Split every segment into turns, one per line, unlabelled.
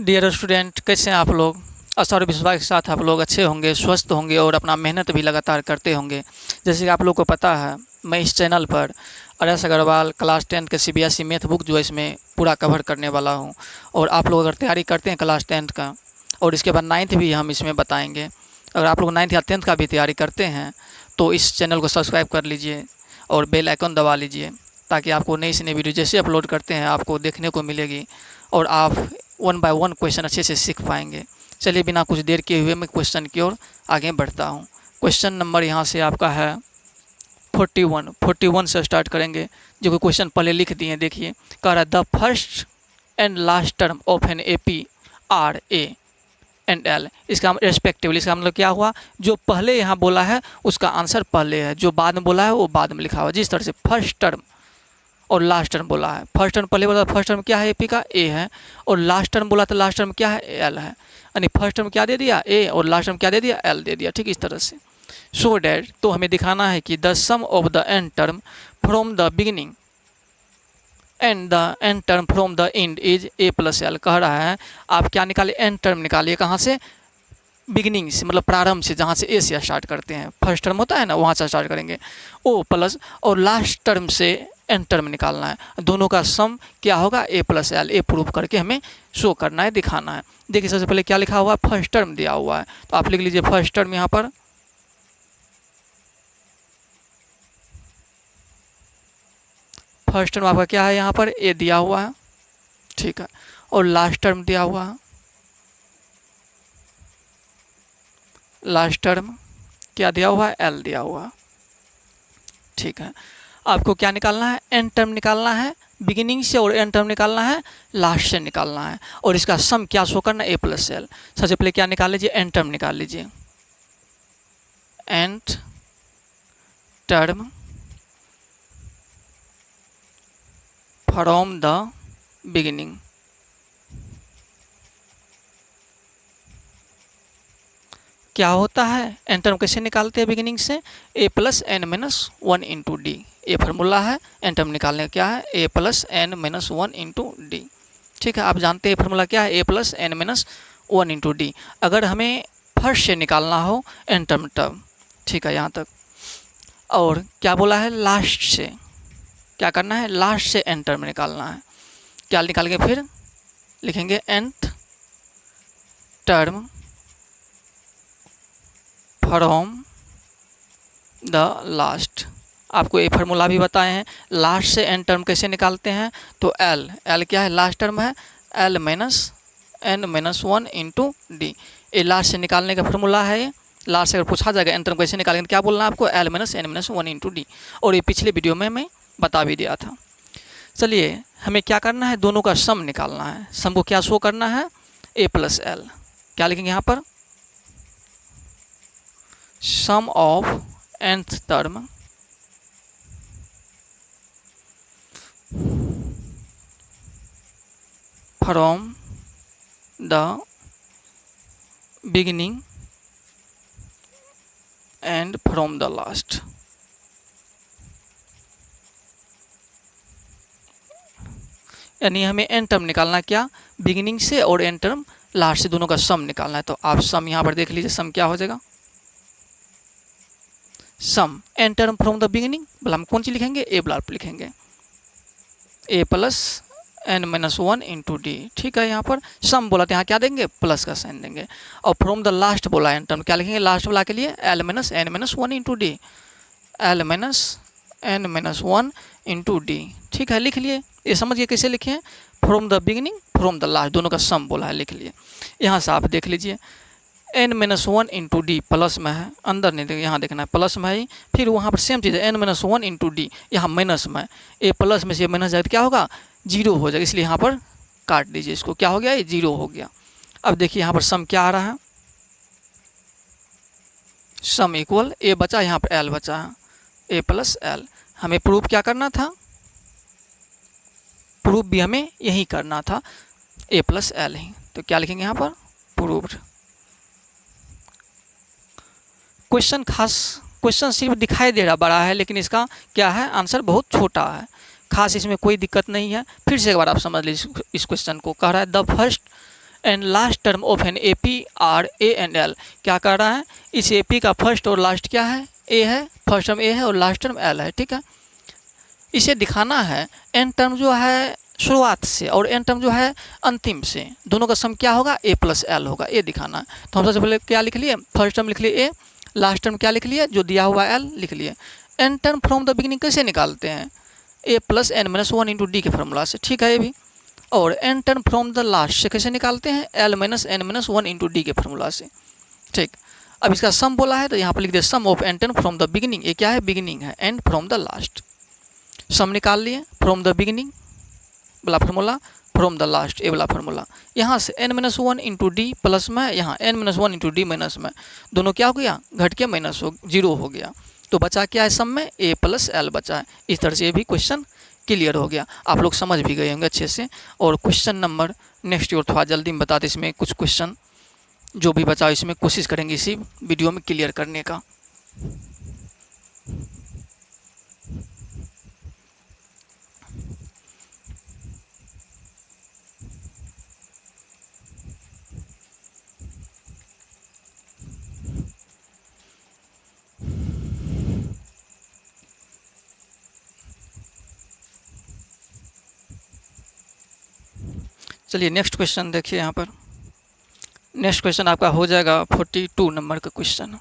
Dear student, कैसे हैं आप लोग। आशा और विश्वास के साथ आप लोग अच्छे होंगे, स्वस्थ होंगे और अपना मेहनत भी लगातार करते होंगे। जैसे कि आप लोग को पता है, मैं इस चैनल पर आर्यस अग्रवाल क्लास 10 के CBSE मैथ बुक जो है इसमें पूरा कवर करने वाला हूं। और आप लोग अगर तैयारी करते हैं क्लास 10 का और इसके बाद 9th भी हम इसमें बताएंगे, अगर आप लोग 9th या 10th का भी तैयारी करते हैं तो इस चैनल को सब्सक्राइब कर लीजिए और बेल आइकन दबा लीजिए, ताकि आपको नई से नई वीडियो जैसे अपलोड करते हैं आपको देखने को मिलेगी और आप 1 बाय 1 क्वेश्चन अच्छे से सीख पाएंगे। चलिए बिना कुछ देर किए हुए मैं क्वेश्चन की ओर आगे बढ़ता हूँ। क्वेश्चन नंबर यहाँ से आपका है 41 से स्टार्ट करेंगे, जो कि क्वेश्चन पहले लिख दिए। देखिए, कह रहा है the first and last term of an AP are A and L। इसका रेस्पेक्टिवली, इसका मतलब क्या हुआ, जो पहले यहाँ बोला है उसका आंसर पहले है, जो बाद में बोला है वो बाद में लिखा हुआ। जिस तरह से फर्स्ट टर्म और लास्ट टर्म बोला है, फर्स्ट टर्म पहले बोला, फर्स्ट टर्म क्या है AP का A है, और लास्ट टर्म बोला तो लास्ट टर्म क्या है L है। यानी फर्स्ट टर्म क्या दे दिया A और लास्ट टर्म क्या दे दिया L दे दिया। ठीक इस तरह से। सो डैट, तो हमें दिखाना है कि the sum of the end term from the beginning and the end term from the end is A plus L। कह रहा है आप क्या निकालिए, एंड टर्म निकालिए। कहाँ से? बिगिनिंग से, मतलब प्रारंभ से, जहाँ से A से स्टार्ट करते हैं, फर्स्ट टर्म होता है ना, वहाँ से स्टार्ट करेंगे O प्लस, और लास्ट टर्म से एंड टर्म निकालना है। दोनों का सम क्या होगा A plus L। A proof करके हमें शो करना है, दिखाना है। देखिए सबसे पहले क्या लिखा हुआ है, फर्स्ट टर्म दिया हुआ है, तो आप लिख लीजिए फर्स्ट टर्म यहाँ पर। फर्स्ट टर्म आपका क्या है, यहाँ पर A दिया हुआ है, ठीक है, और लास्ट टर्म दिया हुआ है। लास्ट टर्म क्या दिया हुआ है, L दिया हुआ है, ठीक है। आपको क्या निकालना है, एंड टर्म निकालना है बिगिनिंग से, और एंड टर्म निकालना है लास्ट से निकालना है, और इसका सम क्या शो करना है, A प्लस L। सबसे पहले क्या निकाल लीजिए, एंड टर्म निकाल लीजिए। And term from the beginning, क्या होता है, एंड टर्म कैसे निकालते हैं बिगिनिंग से, A plus n minus 1 into D. ये फार्मूला है एंड टर्म निकालने का, क्या है, A plus n minus 1 into D. ठीक है, आप जानते हैं फार्मूला क्या है, A plus n minus 1 into D. अगर हमें फर्स्ट से निकालना हो एंड टर्म, ठीक है यहाँ तक, और क्या बोला है, लास्ट से, क्या करना है, लास्ट से एंड टर्म निकालना है। क्या निकालेंगे, फिर लिखेंगे and term from the last. आपको ये फार्मूला भी बताए हैं, लास्ट से एंड टर्म कैसे निकालते हैं, तो L क्या है, लास्ट टर्म है, L minus n minus 1 into D. ये लास्ट से निकालने का फार्मूला है। ये लास्ट से अगर पूछा जाएगा एंड टर्म कैसे निकालेंगे, क्या बोलना है आपको, L minus n minus 1 into D. और ये पिछले वीडियो में मैं बता भी दिया था। चलिए हमें क्या करना है, दोनों का सम निकालना है। सम को क्या शो करना है, A प्लस L। क्या लिखेंगे यहाँ पर, sum of nth term from the beginning and from the last। यानी हमें एंड टर्म निकालना, क्या, बिगिनिंग से, और एंड टर्म लास्ट से, दोनों का सम निकालना है। तो आप सम यहाँ पर देख लीजिए, सम क्या हो जाएगा, sum and term from the beginning, बोला हम कौन सी लिखेंगे, A ब्लॉक लिखेंगे, A plus n minus 1 into D. ठीक है, यहाँ पर सम बोला तो यहाँ क्या देंगे, प्लस का साइन देंगे। और फ्रॉम द लास्ट बोला एंड टर्म, क्या लिखेंगे, लास्ट वाला के लिए L minus n minus 1 into D, L minus n minus 1 into D. ठीक है, लिख लिए। ये समझिए कैसे लिखे हैं, from the beginning from the last, दोनों का सम बोला है, लिख लिए। यहाँ से आप देख लीजिए, n minus 1 into D plus में है, अंदर नहीं देखिए, यहाँ देखना है प्लस में है। फिर वहाँ पर सेम चीज़ है, n माइनस 1 इंटू डी, यहाँ माइनस में, A प्लस में से माइनस जाए तो क्या होगा, जीरो हो जाएगा, इसलिए यहाँ पर काट दीजिए इसको। क्या हो गया, ये जीरो हो गया। अब देखिए यहाँ पर सम क्या आ रहा है, सम इक्वल A बचा, यहाँ पर L बचा है, A प्लस L। हमें प्रूफ क्या करना था, प्रूफ भी हमें यही करना था, A प्लस L ही। तो क्या लिखेंगे यहाँ पर, प्रूव्ड। क्वेश्चन सिर्फ दिखाई दे रहा बड़ा है, लेकिन इसका क्या है, आंसर बहुत छोटा है। खास इसमें कोई दिक्कत नहीं है। फिर से एक बार आप समझ लीजिए इस क्वेश्चन को। कह रहा है the first and last term of an A P are A and L. क्या कर रहा है, इस ए पी का फर्स्ट और लास्ट क्या है, ए है, फर्स्ट टर्म ए है और लास्ट टर्म एल है, ठीक है। इसे दिखाना है एन टर्म जो है शुरुआत से और एन टर्म जो है अंतिम से, दोनों का सम क्या होगा, ए प्लस एल होगा, ये दिखाना है। तो हम सबसे पहले क्या लिख लिए, फर्स्ट टर्म लिख लिए ए, लास्ट टर्म क्या लिख लिए, जो दिया हुआ एल लिख लिए। N term from the beginning कैसे निकालते हैं, A plus N minus one into D के फॉर्मूला से, ठीक है ये भी। और N term from the last से कैसे निकालते हैं, L minus N minus one into D के फॉर्मूला से, ठीक। अब इसका सम बोला है तो यहाँ पर लिख दे sum of N term from the beginning, ये क्या है, बिगिनिंग है, and from the last. Sum निकाल लिए, फ्रॉम द बिगिनिंग वाला फार्मूला, फ्रॉम द लास्ट ए वाला फार्मूला। यहाँ से N minus one into D plus में, यहाँ N minus one into D minus में, दोनों क्या हो गया, घट के माइनस हो, जीरो हो गया। तो बचा क्या है, सम में ए प्लस एल बचा है। इस तरह से ये भी क्वेश्चन क्लियर हो गया, आप लोग समझ भी गए होंगे अच्छे से। और क्वेश्चन नंबर नेक्स्ट और थोड़ा जल्दी में बताते, इसमें कुछ क्वेश्चन जो भी बचा इसमें कोशिश करेंगे इसी वीडियो में क्लियर करने का। चलिए नेक्स्ट क्वेश्चन देखिए, यहाँ पर नेक्स्ट क्वेश्चन आपका हो जाएगा 42 नंबर का क्वेश्चन।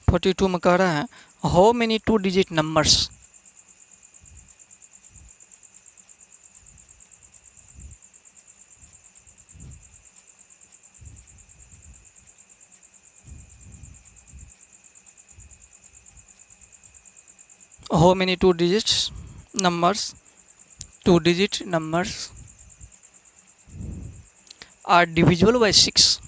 फोर्टी टू में कह रहा है how many 2 digit numbers how many 2 digit numbers are divisible by 6?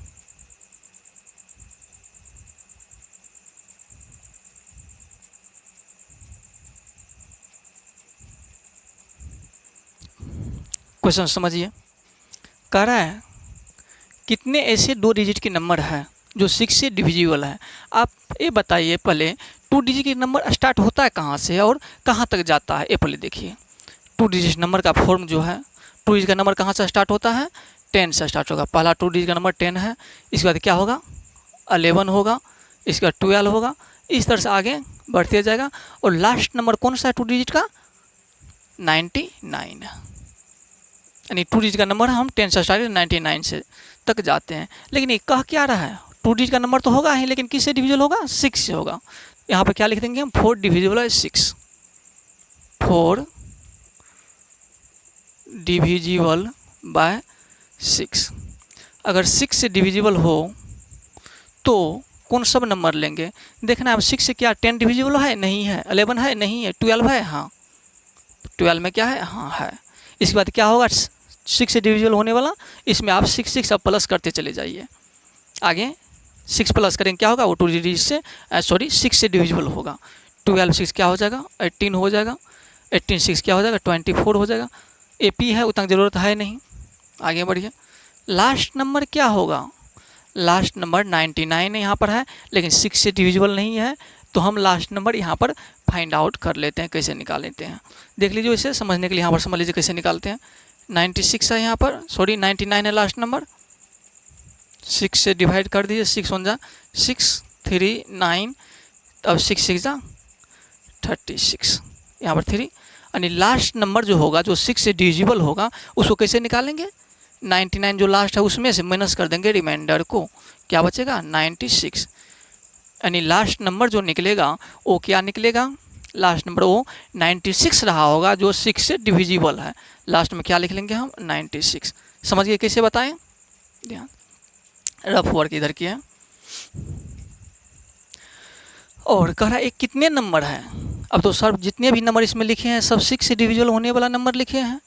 Question समझिए, कह रहा है कितने ऐसे 2 डिजिट के नंबर है जो 6 से डिविजिबल है। आप ये बताइए पहले 2 डिजिट के नंबर स्टार्ट होता है कहाँ से और कहाँ तक जाता है, ये पहले देखिए। 2 डिजिट नंबर का फॉर्म जो है, 2 डिजिट का नंबर कहाँ से स्टार्ट होता है, 10 से स्टार्ट होगा। पहला 2 डिजिट का नंबर 10 है, इसके बाद क्या होगा 11 होगा, इसके बाद 12 होगा, इस तरह से आगे बढ़ते जाएगा। और लास्ट नंबर कौन सा है 2 डिजिट का, 99 है। यानी 2 डिजिट का नंबर हम 10 से स्टार्ट 99 से तक जाते हैं। लेकिन ये कह क्या रहा है, 2 डिजिट का नंबर तो होगा ही, लेकिन किससे डिविजिबल होगा, 6 से होगा। यहाँ पे क्या लिख देंगे हम, 4 डिविजिबल है 6, 4 डिविजिबल बाय 6। अगर 6 से डिविजिबल हो तो कौन सब नंबर लेंगे, देखना है। अब 6 से क्या 10 डिविजिबल है, नहीं है, 11 है, नहीं है, 12 है, हाँ 12 में क्या है, हाँ है। इसके बाद क्या होगा, 6 से डिविजिबल होने वाला, इसमें आप 6 अब प्लस करते चले जाइए। आगे 6 प्लस करेंगे क्या होगा, वो 2 डिजिट से 6 से डिविजिबल होगा। 12 6 क्या हो जाएगा, 18 हो जाएगा। 18 6 क्या हो जाएगा, 24 हो जाएगा। AP है, उतना ज़रूरत है नहीं, आगे बढ़िए। लास्ट नंबर क्या होगा, लास्ट नंबर 99 यहाँ पर है, लेकिन 6 से डिविजिबल नहीं है, तो हम लास्ट नंबर यहाँ पर फाइंड आउट कर लेते हैं, कैसे निकाल लेते हैं देख लीजिए। इसे समझने के लिए यहाँ पर समझ लीजिए कैसे निकालते हैं। 96 है यहाँ पर, 99 है लास्ट नंबर, 6 से डिवाइड कर दीजिए, 6 1 जा 6 3 9, अब 6 6 जा 36, यहाँ पर 3। यानी लास्ट नंबर जो होगा, जो 6 से डिविजिबल होगा, उसको कैसे निकालेंगे, 99 जो लास्ट है उसमें से माइनस कर देंगे रिमाइंडर को, क्या बचेगा 96। यानी लास्ट नंबर जो निकलेगा वो क्या निकलेगा, लास्ट नंबर वो 96 रहा होगा, जो 6 से डिविजिबल है। लास्ट में क्या लिख लेंगे हम, 96। समझिए कैसे बताएं, ध्यान, रफ वर्क इधर की है। और कह रहा है कितने नंबर है, अब तो सर जितने भी नंबर इसमें लिखे हैं सब 6 से डिविजिबल होने वाला नंबर लिखे हैं।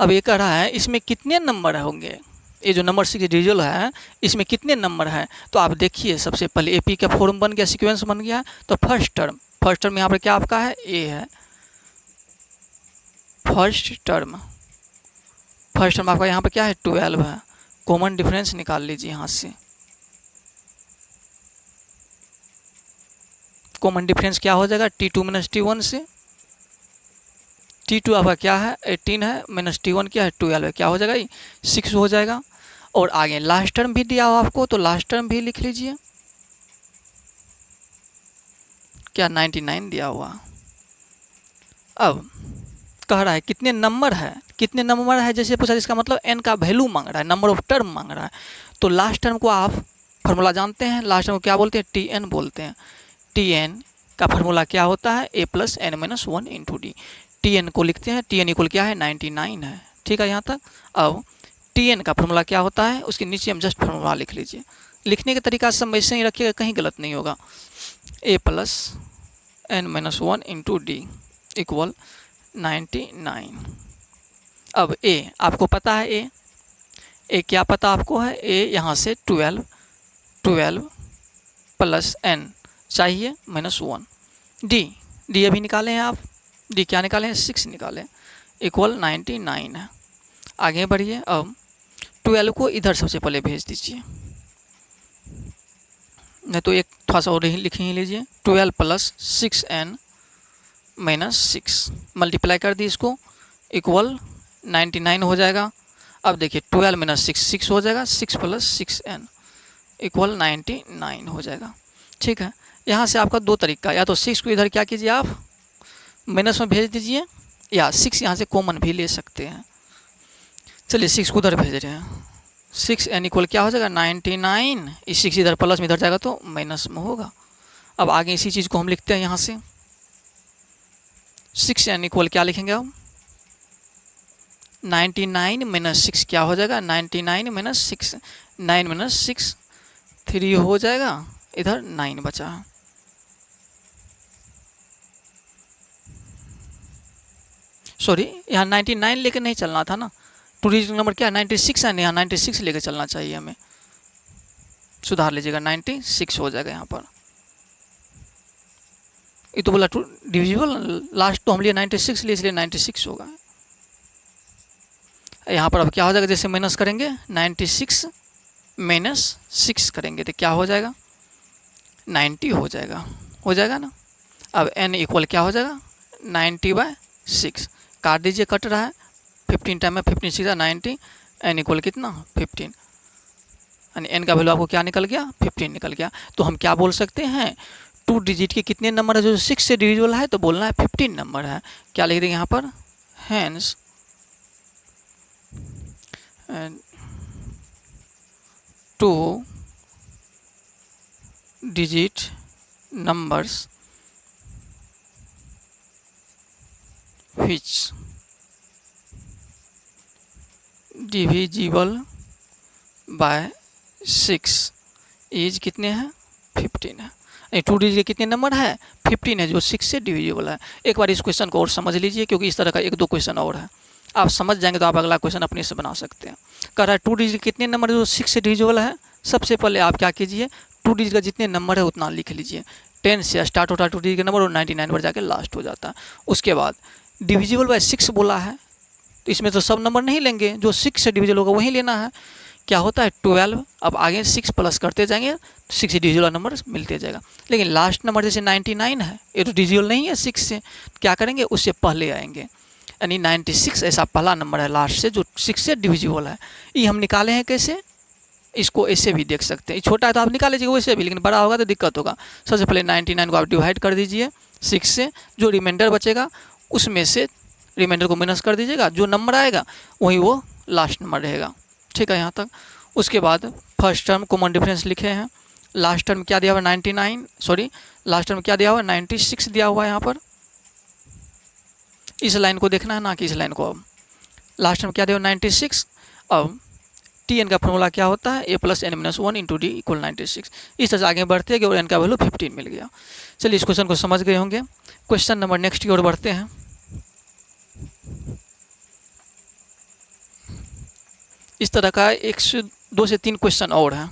अब ये कह रहा है इसमें कितने नंबर होंगे, ये जो नंबर 6 डिविजिबल है इसमें कितने नंबर हैं। तो आप देखिए, सबसे पहले AP का फॉर्म बन गया, सीक्वेंस बन गया। तो फर्स्ट टर्म यहाँ पर क्या आपका है, A है, फर्स्ट टर्म आपका यहाँ पर क्या है 12 है। कॉमन डिफरेंस निकाल लीजिए यहाँ से, कॉमन डिफरेंस क्या हो जाएगा, T2 माइनस T1 से। T2 आपका क्या है 18 है, माइनस T1 क्या है 12 है, क्या हो जाएगा 6 हो जाएगा। और आगे लास्ट टर्म भी दिया हुआ आपको, तो लास्ट टर्म भी लिख लीजिए, क्या 99 दिया हुआ। अब कह रहा है कितने नंबर है, कितने नंबर है जैसे पूछा, इसका मतलब n का वैल्यू मांग रहा है, नंबर ऑफ टर्म मांग रहा है। तो लास्ट टर्म को आप फार्मूला जानते हैं, लास्ट टर्म को क्या बोलते हैं, Tn बोलते हैं। Tn का फार्मूला क्या होता है, a plus n minus 1 into D. Tn को लिखते हैं, Tn इक्वल क्या है 99 है, ठीक है यहाँ तक। अब Tn का फार्मूला क्या होता है, उसके नीचे हम जस्ट फार्मूला लिख लीजिए। लिखने का तरीका सब वैसे ही रखिएगा, कहीं गलत नहीं होगा। a plus n minus 1 into d equal 99। अब a आपको पता है, a क्या पता आपको है, a यहाँ से 12 प्लस n चाहिए माइनस 1, d अभी निकाले हैं आप, d क्या निकाले हैं 6 निकाले, इक्वल 99 है। आगे बढ़िए, अब 12 को इधर सबसे पहले भेज दीजिए, नहीं तो एक थोड़ा सा और लिख ही लीजिए, 12 प्लस 6n माइनस 6 मल्टीप्लाई कर दी इसको, इक्वल 99 हो जाएगा। अब देखिए 12 माइनस 6 हो जाएगा, 6 प्लस 6n इक्वल 99 हो जाएगा, ठीक है। यहाँ से आपका दो तरीका, या तो 6 को इधर क्या कीजिए आप माइनस में भेज दीजिए, या 6 यहाँ से कॉमन भी ले सकते हैं। चलिए 6 को उधर भेज रहे हैं, 6n इक्वल क्या हो जाएगा 99, इस 6 इधर प्लस में इधर जाएगा तो माइनस में होगा। अब आगे इसी चीज़ को हम लिखते हैं यहाँ से, 6n इक्वल क्या लिखेंगे अब 99 माइनस 6 क्या हो जाएगा 99 माइनस 6, 9 माइनस 6 3 हो जाएगा, इधर 9 बचा। सॉरी यहाँ 99 लेके नहीं चलना था ना, टू डिजिट नंबर क्या 96 है, यहाँ 96 लेके चलना चाहिए हमें, सुधार लीजिएगा 96 हो जाएगा यहाँ पर। ये तो बोला टू डिविजिबल, लास्ट तो हम लिए 96 लिए, इसलिए 96 होगा। यहाँ पर अब क्या हो जाएगा, जैसे माइनस करेंगे 96 माइनस 6 करेंगे तो क्या हो जाएगा 90 हो जाएगा ना। अब n इक्वल क्या हो जाएगा 90/6, काट दीजिए, कट रहा है, 15 टाइम में 15 6 90, n इक्वल कितना 15, यानी n का वैल्यू आपको क्या निकल गया 15 निकल गया। तो हम क्या बोल सकते हैं, टू डिजिट के कितने नंबर है जो 6 से डिविजिबल है, तो बोलना है 15 नंबर है। क्या लिख देंगे यहाँ पर, hence two digit numbers which divisible by 6 is कितने हैं 15 है। टू डिजिट के कितने नंबर है 15 है जो 6 से डिविजिबल है। एक बार इस क्वेश्चन को और समझ लीजिए, क्योंकि इस तरह का एक दो क्वेश्चन और है, आप समझ जाएंगे तो आप अगला क्वेश्चन अपने से बना सकते हैं। कह रहा है टू डिजिट कितने नंबर है जो 6 से डिविजिबल है। सबसे पहले आप क्या कीजिए, टू डिजिट का जितने नंबर है उतना लिख लीजिए, 10 से स्टार्ट होता है टू डिजिट का नंबर और 99 पर जाके लास्ट हो जाता है। उसके बाद डिविजिबल बाय 6 बोला है, तो इसमें तो सब नंबर नहीं लेंगे, जो 6 से डिविजिबल होगा वही लेना है। क्या होता है 12, अब आगे 6 प्लस करते जाएंगे, 6 से डिविजिबल नंबर मिलते जाएगा। लेकिन लास्ट नंबर जैसे 99 है, ये तो डिविजिबल नहीं है 6 से, क्या करेंगे उससे पहले आएंगे, यानी 96 ऐसा पहला नंबर है लास्ट से जो 6 से डिविजिबल है। ये हम निकाले हैं कैसे, इसको ऐसे भी देख सकते हैं, छोटा है तो आप निकाल लीजिएगा वैसे भी, लेकिन बड़ा होगा तो दिक्कत होगा। सबसे पहले 99 को आप डिवाइड कर दीजिए 6 से, जो रिमाइंडर बचेगा उसमें से रिमाइंडर को माइनस कर दीजिएगा, जो नंबर आएगा वही वो लास्ट नंबर रहेगा। ठीक है यहाँ तक। उसके बाद फर्स्ट टर्म कॉमन डिफरेंस लिखे हैं, लास्ट टर्म क्या दिया हुआ 99, सॉरी लास्ट टर्म क्या दिया हुआ 96 दिया हुआ है यहाँ पर। इस लाइन को देखना है ना कि इस लाइन को। अब लास्ट टर्म क्या दिया हुआ 96, अब Tn का फॉर्मूला क्या होता है a plus n minus 1 into d equal 96। इस तरह से आगे बढ़ते हैं और n का वैल्यू 15 मिल गया। चलिए इस क्वेश्चन को समझ गए होंगे। क्वेश्चन नंबर नेक्स्ट की ओर बढ़ते हैं। इस तरह का 2 से 3 क्वेश्चन और हैं।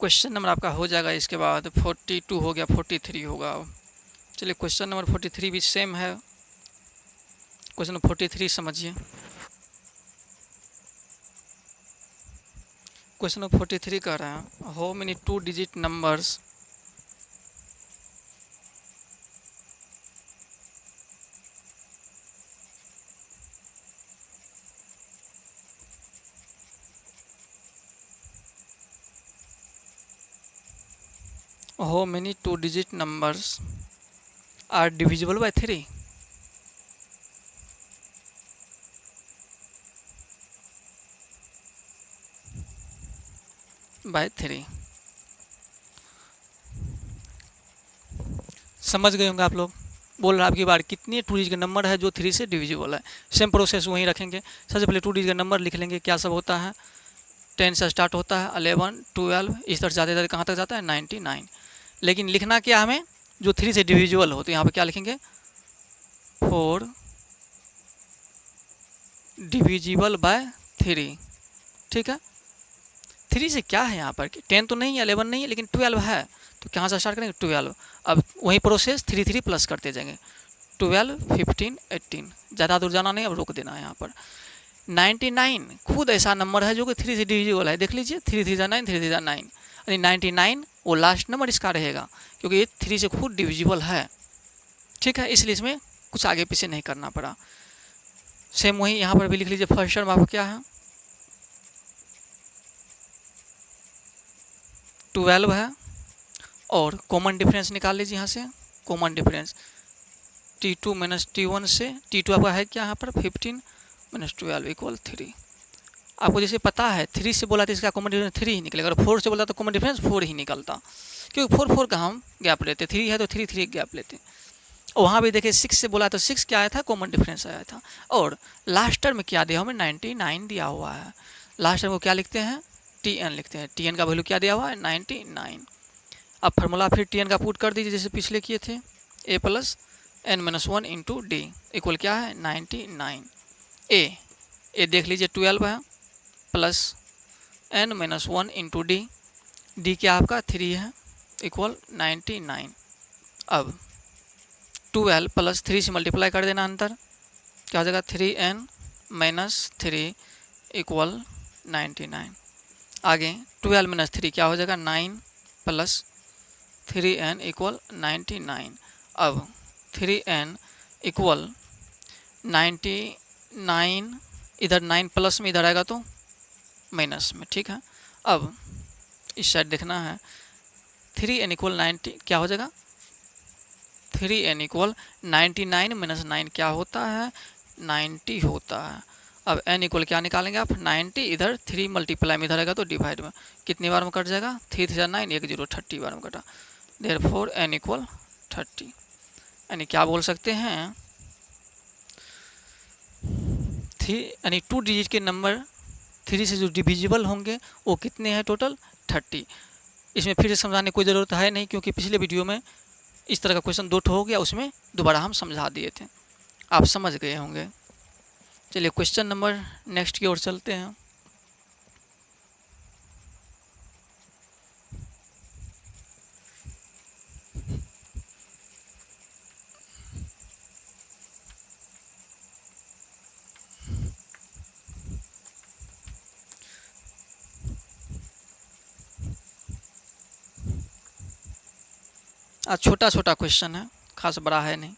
क्वेश्चन नंबर आपका हो जाएगा, इसके बाद 42 हो गया, 43 होगा। चलिए क्वेश्चन नंबर 43 भी सेम है। क्वेश्चन नंबर 43 समझिए। क्वेश्चन नंबर 43 कह रहे हैं how many 2 digit numbers how many 2 digit numbers are divisible by 3? by 3। समझ गए होंगे आप लोग। बोल रहा है आपकी बार कितनी 2 डिजिट का नंबर है जो 3 से डिविजिबल है। सेम प्रोसेस वहीं रखेंगे। सबसे पहले 2 डिजिट का नंबर लिख लेंगे, क्या सब होता है। 10 से स्टार्ट होता है, 11, 12, इस तरह से जाते जाते कहाँ तक जाता है 99। लेकिन लिखना क्या हमें, जो 3 से डिविजिबल हो, तो यहाँ पर क्या लिखेंगे 4 डिविजिबल बाय 3। ठीक है, 3 से क्या है यहाँ पर, 10 तो नहीं है, 11 नहीं है, लेकिन 12 है, तो कहाँ से स्टार्ट करेंगे 12। अब वही प्रोसेस 3 3 प्लस करते जाएंगे, 12, 15, 18, ज़्यादा दूर जाना नहीं, अब रोक देना है यहाँ पर। 99 खुद ऐसा नंबर है जो कि 3 से डिविजिबल है। देख लीजिए 3 3 9, 3 3 9, यानी 99 वो लास्ट नंबर इसका रहेगा, क्योंकि ये 3 से खुद डिविजिबल है। ठीक है, इसलिए इसमें कुछ आगे पीछे नहीं करना पड़ा। सेम वही यहाँ पर भी लिख लीजिए। फर्स्ट टर्म आपका क्या है 12 है, और कॉमन डिफरेंस निकाल लीजिए यहाँ से। Common difference T2 minus T1 से, T2 आपका है क्या यहाँ पर 15 माइनस 12 इक्वल 3। आपको जैसे पता है 3 से बोला तो इसका कॉमन डिफरेंस 3 ही निकलेगा, अगर 4 से बोला तो कॉमन डिफरेंस 4 ही निकलता, क्योंकि 4 4 का हम गैप लेते, 3 है तो 3 3 गैप लेते। और वहाँ भी देखिए 6 से बोला तो 6 क्या आया था, कॉमन डिफरेंस आया था। और लास्ट टर्म में क्या दिया हमें 99 दिया हुआ है। लास्ट टर्म को क्या लिखते हैं Tn लिखते हैं। Tn का वैल्यू क्या दिया हुआ है 99। अब फार्मूला फिर Tn का पुट कर दीजिए जैसे पिछले किए थे, a plus n minus 1 into d equal क्या है 99। ए देख लीजिए 12 है, plus n minus 1 into d क्या आपका 3 है, इक्वल 99। अब 12 प्लस 3 से मल्टीप्लाई कर देना, अंतर क्या हो जाएगा 3n माइनस 3 इक्वल 99। आगे 12 माइनस 3 क्या हो जाएगा 9 प्लस 3n इक्वल 99। अब 3n इक्वल 99, इधर 9 प्लस में इधर आएगा तो माइनस में। ठीक है, अब इस साइड देखना है 3n इक्वल 90 क्या हो जाएगा 3n इक्वल 99 माइनस 9 क्या होता है 90 होता है। अब n इक्वल क्या निकालेंगे आप 90, इधर 3 मल्टीप्लाई में इधर आएगा तो डिवाइड में, कितनी बार में कट जाएगा 3 3 9, 1 0 30 बार में कटा। देयरफॉर n इक्वल 30, यानी क्या बोल सकते हैं यानी 2 डिजिट के नंबर 3 से जो डिविजिबल होंगे वो कितने हैं टोटल 30। इसमें फिर से समझाने की कोई ज़रूरत है नहीं, क्योंकि पिछले वीडियो में इस तरह का क्वेश्चन 2 हो गया, उसमें दोबारा हम समझा दिए थे, आप समझ गए होंगे। चलिए क्वेश्चन नंबर नेक्स्ट की ओर चलते हैं। आज छोटा छोटा क्वेश्चन है, खास बड़ा है नहीं।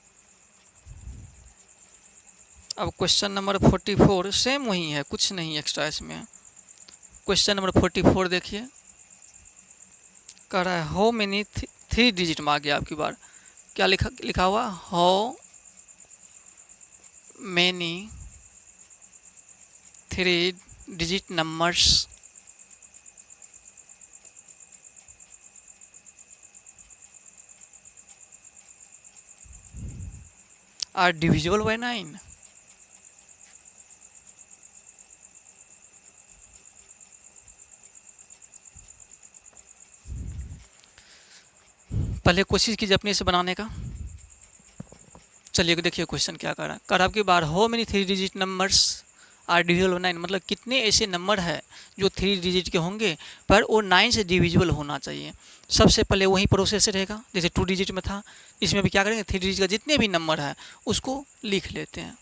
अब क्वेश्चन नंबर 44 सेम वही है, कुछ नहीं एक्स्ट्रा इसमें। क्वेश्चन नंबर 44 देखिए, कह रहा है हाउ मेनी 3 डिजिट में आ गया आपकी बार, क्या लिखा हुआ how many 3 digit numbers are divisible by 9। पहले कोशिश कीजिए अपने से बनाने का। चलिए देखिए क्वेश्चन क्या कर रहा है। कर आपकी बार how many 3 digit numbers are divisible 9, मतलब कितने ऐसे नंबर है जो 3 डिजिट के होंगे पर वो 9 से डिविजिबल होना चाहिए। सबसे पहले वही प्रोसेस रहेगा, जैसे 2 डिजिट में था, इसमें भी क्या करेंगे 3 डिजिट का जितने भी नंबर है उसको लिख लेते हैं।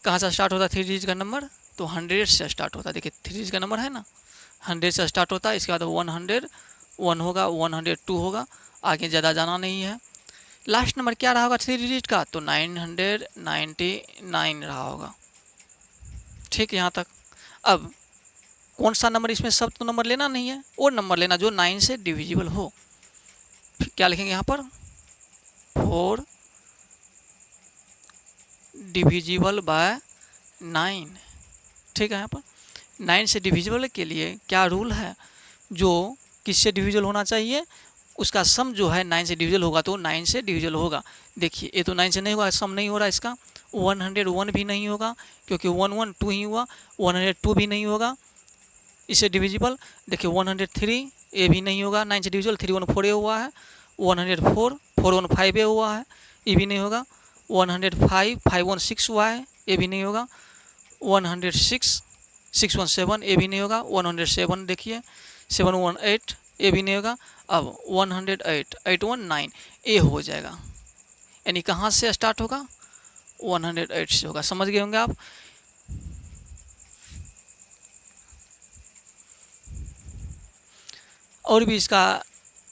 कहाँ से स्टार्ट होता है 3 डिजिट का नंबर? तो 100 से स्टार्ट होता है। देखिए 3 डिजिट का नंबर है ना, 100 से स्टार्ट होता है, इसके बाद 101 होगा, 102 होगा, आगे ज़्यादा जाना नहीं है। लास्ट नंबर क्या रहा होगा 3 डिजिट का? तो 999 रहा होगा। ठीक, यहाँ तक। अब कौन सा नंबर, इसमें सब तो नंबर लेना नहीं है, वो नंबर लेना जो 9 से डिविजिबल हो। फिर क्या लिखेंगे यहाँ पर? 4 डिविजिबल बाय 9। ठीक है, यहाँ पर 9 से डिविजिबल के लिए क्या रूल है? जो किससे डिविजिबल होना चाहिए, उसका सम जो है 9 से डिविजिबल होगा तो 9 से डिविजिबल होगा। देखिए ये तो 9 से नहीं होगा, सम नहीं हो रहा इसका। 101 भी नहीं होगा क्योंकि 112 ही हुआ, 102 भी नहीं होगा इससे डिविजिबल। देखिए 103 ये भी नहीं होगा 9 से डिविजिबल, 314 ए हुआ है, 104 415 ए हुआ है, ये भी नहीं होगा। 105 516 हुआ है, ये भी नहीं होगा। 106 617 ये भी नहीं होगा। 107 देखिए 718 ये भी नहीं होगा। अब 108 819 ये हो जाएगा, यानी कहाँ से स्टार्ट होगा? 108 से होगा। समझ गए होंगे आप। और भी इसका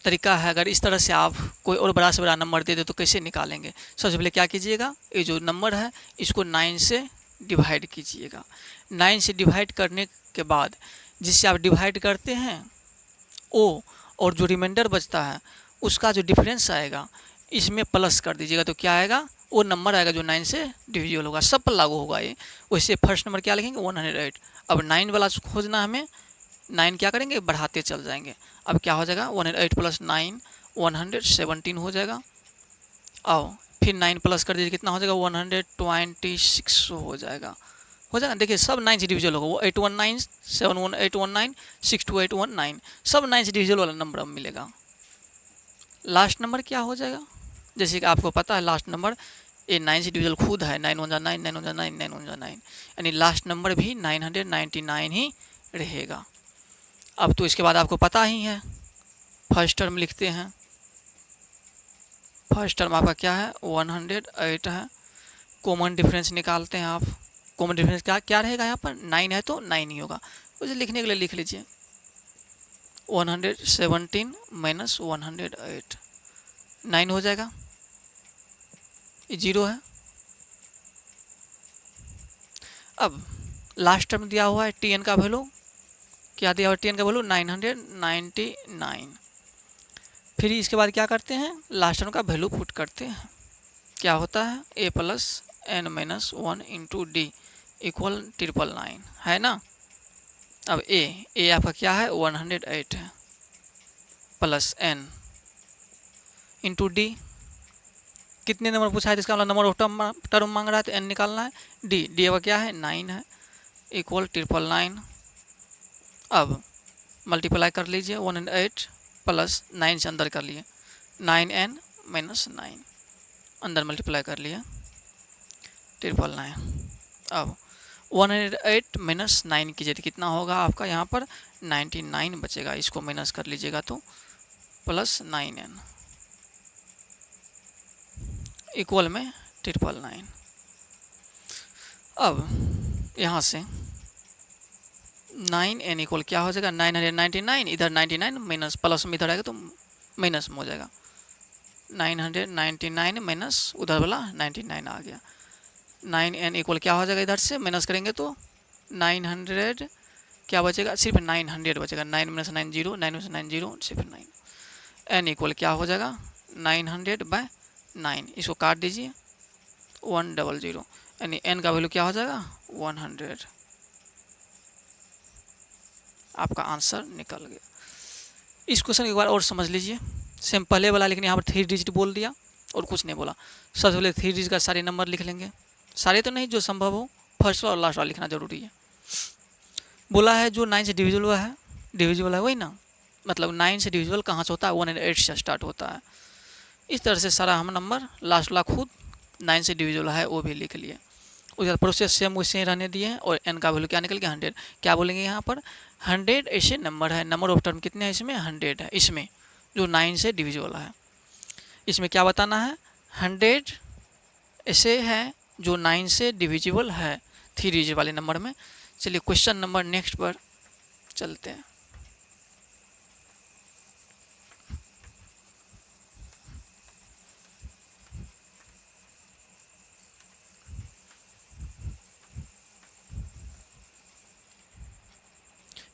तरीका है, अगर इस तरह से आप कोई और बड़ा से बड़ा नंबर दे दे तो कैसे निकालेंगे? सबसे पहले क्या कीजिएगा, ये जो नंबर है इसको 9 से डिवाइड कीजिएगा। 9 से डिवाइड करने के बाद जिससे आप डिवाइड करते हैं वो और जो रिमाइंडर बचता है उसका जो डिफरेंस आएगा इसमें प्लस कर दीजिएगा, तो क्या आएगा? वो नंबर आएगा जो 9 से डिविजिबल होगा। सब पर लागू होगा ये। वैसे फर्स्ट नंबर क्या लिखेंगे? 108। अब 9 वाला खोजना हमें, 9 क्या करेंगे? बढ़ाते चल जाएंगे। अब क्या हो जाएगा? 108 प्लस 9 117 हो जाएगा। अब फिर 9 प्लस कर दीजिए, कितना हो जाएगा? 126 हो जाएगा। देखिए सब 9 से डिविजिबल होगा। वो 819 71819 62819 सब 9 से डिविजिबल वाला नंबर अब मिलेगा। लास्ट नंबर क्या हो जाएगा? जैसे कि आपको पता है लास्ट नंबर ये 9 से डिविजिबल खुद है, 9 1 9 9 1 9 9 1 9, यानी लास्ट नंबर भी 999 ही रहेगा। अब तो इसके बाद आपको पता ही है, फर्स्ट टर्म लिखते हैं। फर्स्ट टर्म आपका क्या है? 108 है। कॉमन डिफरेंस निकालते हैं आप। कॉमन डिफरेंस क्या रहेगा यहाँ पर? 9 है तो 9 ही होगा। उसे लिखने के लिए लिख लीजिए 117 माइनस 108 9 हो जाएगा। ये 0 है। अब लास्ट टर्म दिया हुआ है टीएन का वैल्यू, क्या दिया हुआ है? टीएन का वैल्यू 999। फिर इसके बाद क्या करते हैं? लास्ट टर्म का वैल्यू पुट करते हैं। क्या होता है? a plus n minus 1 into d equal 999 है ना। अब a आपका क्या है? 108 है प्लस n इंटू डी। कितने नंबर पूछा है? इसका मतलब नंबर ऑफ टर्म मांग रहा है तो n निकालना है। डी आपका क्या है? 9 है इक्वल 999। अब मल्टीप्लाई कर लीजिए 108 प्लस 9 से अंदर कर लिए 9n माइनस 9 अंदर मल्टीप्लाई कर लिए 999। अब 108 माइनस 9 कीजिए तो कितना होगा आपका? यहाँ पर 99 बचेगा। इसको माइनस कर लीजिएगा तो प्लस 9n इक्वल में 999। अब यहाँ से 9n इक्वल क्या हो जाएगा? 999, इधर 99 माइनस प्लस में इधर आएगा तो माइनस में हो जाएगा। 999 माइनस उधर वाला 99 आ गया। 9n इक्वल क्या हो जाएगा? इधर से माइनस करेंगे तो 900 क्या बचेगा? सिर्फ 900 बचेगा। 9 माइनस 9 0, 9 माइनस 9 0, सिर्फ 9। n इक्वल क्या हो जाएगा? 900/9। इसको काट दीजिए 100, यानी n का वैल्यू क्या हो जाएगा? 100। आपका आंसर निकल गया। इस क्वेश्चन एक बार और समझ लीजिए। सेम पहले वाला, लेकिन यहाँ पर 3 डिजिट बोल दिया और कुछ नहीं बोला। सबसे पहले 3 डिजिट का सारे नंबर लिख लेंगे, सारे तो नहीं, जो संभव हो। फर्स्ट वाला और लास्ट वाला लिखना जरूरी है। बोला है जो 9 से डिविजिबल है वही ना, मतलब 9 से डिविजिबल कहाँ से होता है? 108 से स्टार्ट होता है। इस तरह से सारा हम नंबर लास्ट वाला खुद 9 से डिविजिबल है वो भी लिख लिए। उसके बाद प्रोसेस सेम वैसे ही रहने दिए हैं और n का वैल्यू क्या निकल गया 100। क्या बोलेंगे यहाँ पर 100 ऐसे नंबर है, नंबर ऑफ टर्म कितने हैं इसमें 100 है, इसमें जो 9 से डिविजिबल है। इसमें क्या बताना है 100 ऐसे है जो 9 से डिविजिबल है 3 डिजिट वाले नंबर में। चलिए क्वेश्चन नंबर नेक्स्ट पर चलते हैं।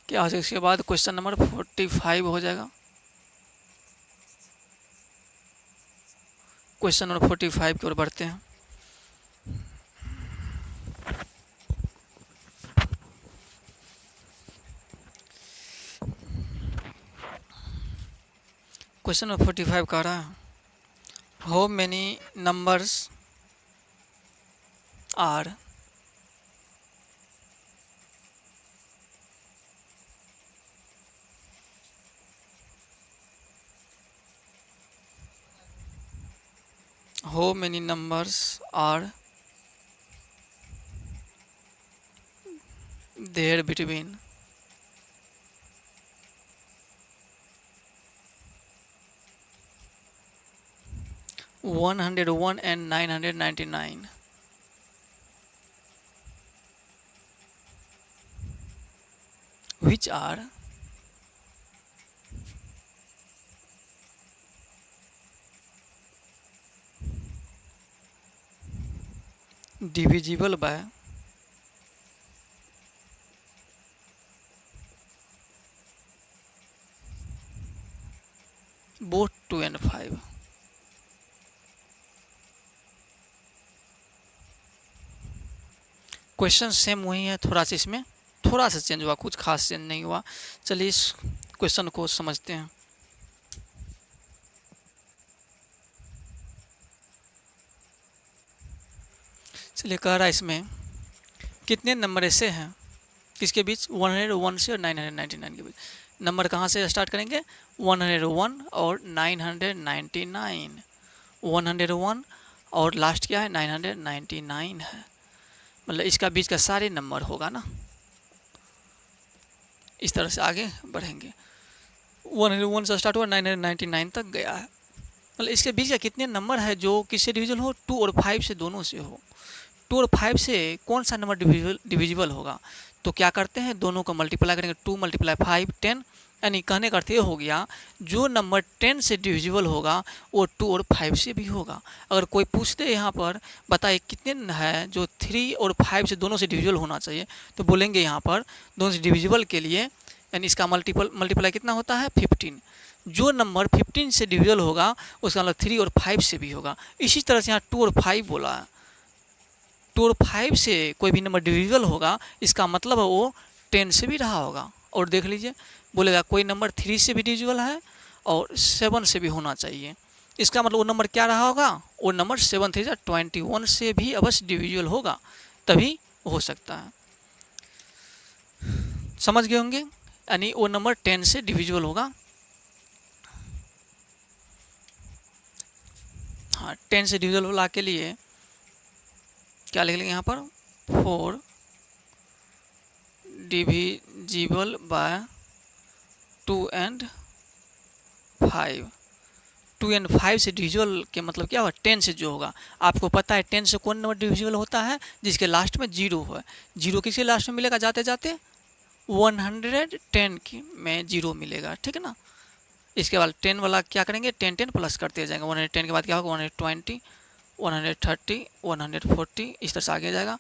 क्या हो जाएगा इसके बाद क्वेश्चन नंबर 45 हो जाएगा। क्वेश्चन नंबर 45 की ओर बढ़ते हैं। क्वेश्चन नंबर 45 कह रहा है how many numbers are how many numbers are there between 101 and 999? Which are divisible by both 2 and 5? Question same वही है, थोड़ा सा इसमें थोड़ा सा चेंज हुआ, कुछ खास चेंज नहीं हुआ। चलिए इस क्वेश्चन को समझते हैं। चलिए कह रहा है इसमें कितने नंबर ऐसे हैं किसके बीच 101 से और 999 के बीच। नंबर कहाँ से स्टार्ट करेंगे 101 और 999, 101 और लास्ट क्या है 999 है, मतलब इसका बीच का सारे नंबर होगा ना। इस तरह से आगे बढ़ेंगे, 101 से स्टार्ट हुआ 999 तक गया है, मतलब इसके बीच का कितने नंबर है जो किससे डिविजिबल हो 2 और 5 से, दोनों से हो। 2 और 5 से कौन सा नंबर डिविजिबल होगा, तो क्या करते हैं दोनों को मल्टीप्लाई करेंगे, 2 × 5 10, यानी कहने का अर्थ ये हो गया जो नंबर 10 से डिविजिबल होगा वो 2 और 5 से भी होगा। अगर कोई पूछ दे यहाँ पर बताइए कितने है जो 3 और 5 से दोनों से डिविजिबल होना चाहिए, तो बोलेंगे यहाँ पर दोनों से डिविजिबल के लिए यानी इसका मल्टीप्लाई कितना होता है 15। जो नंबर 15 से डिविजिबल होगा उसका मतलब 3 और 5 से भी होगा। इसी तरह से यहाँ 2 और 5 बोला है, 2 और 5 से कोई भी नंबर डिविजिबल होगा इसका मतलब है वो 10 से भी रहा होगा। और देख लीजिए बोलेगा कोई नंबर 3 से भी डिविजिबल है और 7 से भी होना चाहिए, इसका मतलब वो नंबर क्या रहा होगा, वो नंबर 7 3 21 से भी अवश्य डिविजिबल होगा, तभी हो सकता है। समझ गए होंगे, यानी वो नंबर 10 से डिविजिबल होगा। हाँ 10 से डिविजिबल होने के लिए क्या लिख लेंगे यहाँ पर 4 डिविजिबल बाय 2 and 5। 2 and 5 से डिविजिबल के मतलब क्या होगा 10 से जो होगा। आपको पता है 10 से कौन नंबर डिविजिबल होता है जिसके लास्ट में 0 है। 0 किसके लास्ट में मिलेगा जाते जाते 110 की में 0 मिलेगा, ठीक है ना। इसके बाद 10 वाला क्या करेंगे 10 10 प्लस करते जाएंगे, 110 के बाद क्या होगा 120 130 140 इस तरह से आगे जाएगा।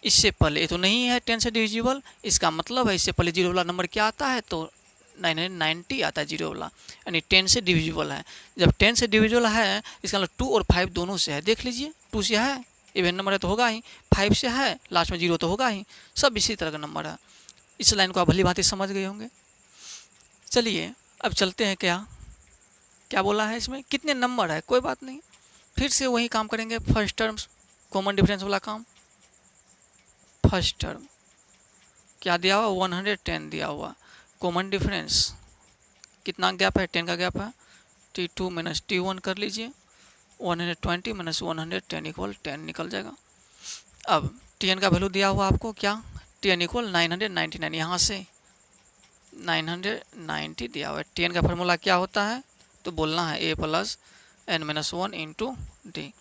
इससे पहले ये तो नहीं है 10 से डिविजिबल, इसका मतलब है इससे पहले 0 वाला नंबर क्या आता है तो 990 आता है 0 वाला, यानी 10 से डिविजिबल है। जब 10 से डिविजिबल है इसका मतलब 2 और 5 दोनों से है। देख लीजिए 2 से है इवन नंबर है तो होगा ही, 5 से है लास्ट में 0 तो होगा ही, सब इसी तरह का नंबर है। इस लाइन को आप भली भांति समझ गए होंगे। चलिए अब चलते हैं, क्या क्या बोला है इसमें कितने नंबर है, कोई बात नहीं, फिर से वही काम करेंगे फर्स्ट टर्म कॉमन डिफरेंस वाला काम। फर्स्ट टर्म क्या दिया हुआ 110 दिया हुआ, कॉमन डिफरेंस कितना गैप है 10 का गैप है, T2 - T1 कर लीजिए, 120 - 110 = 10 निकल जाएगा। अब Tn का वैल्यू दिया हुआ आपको क्या, Tn इक्वल 999, यहाँ से 990 दिया हुआ है। Tn का फार्मूला क्या होता है, तो बोलना है a plus n minus 1 into d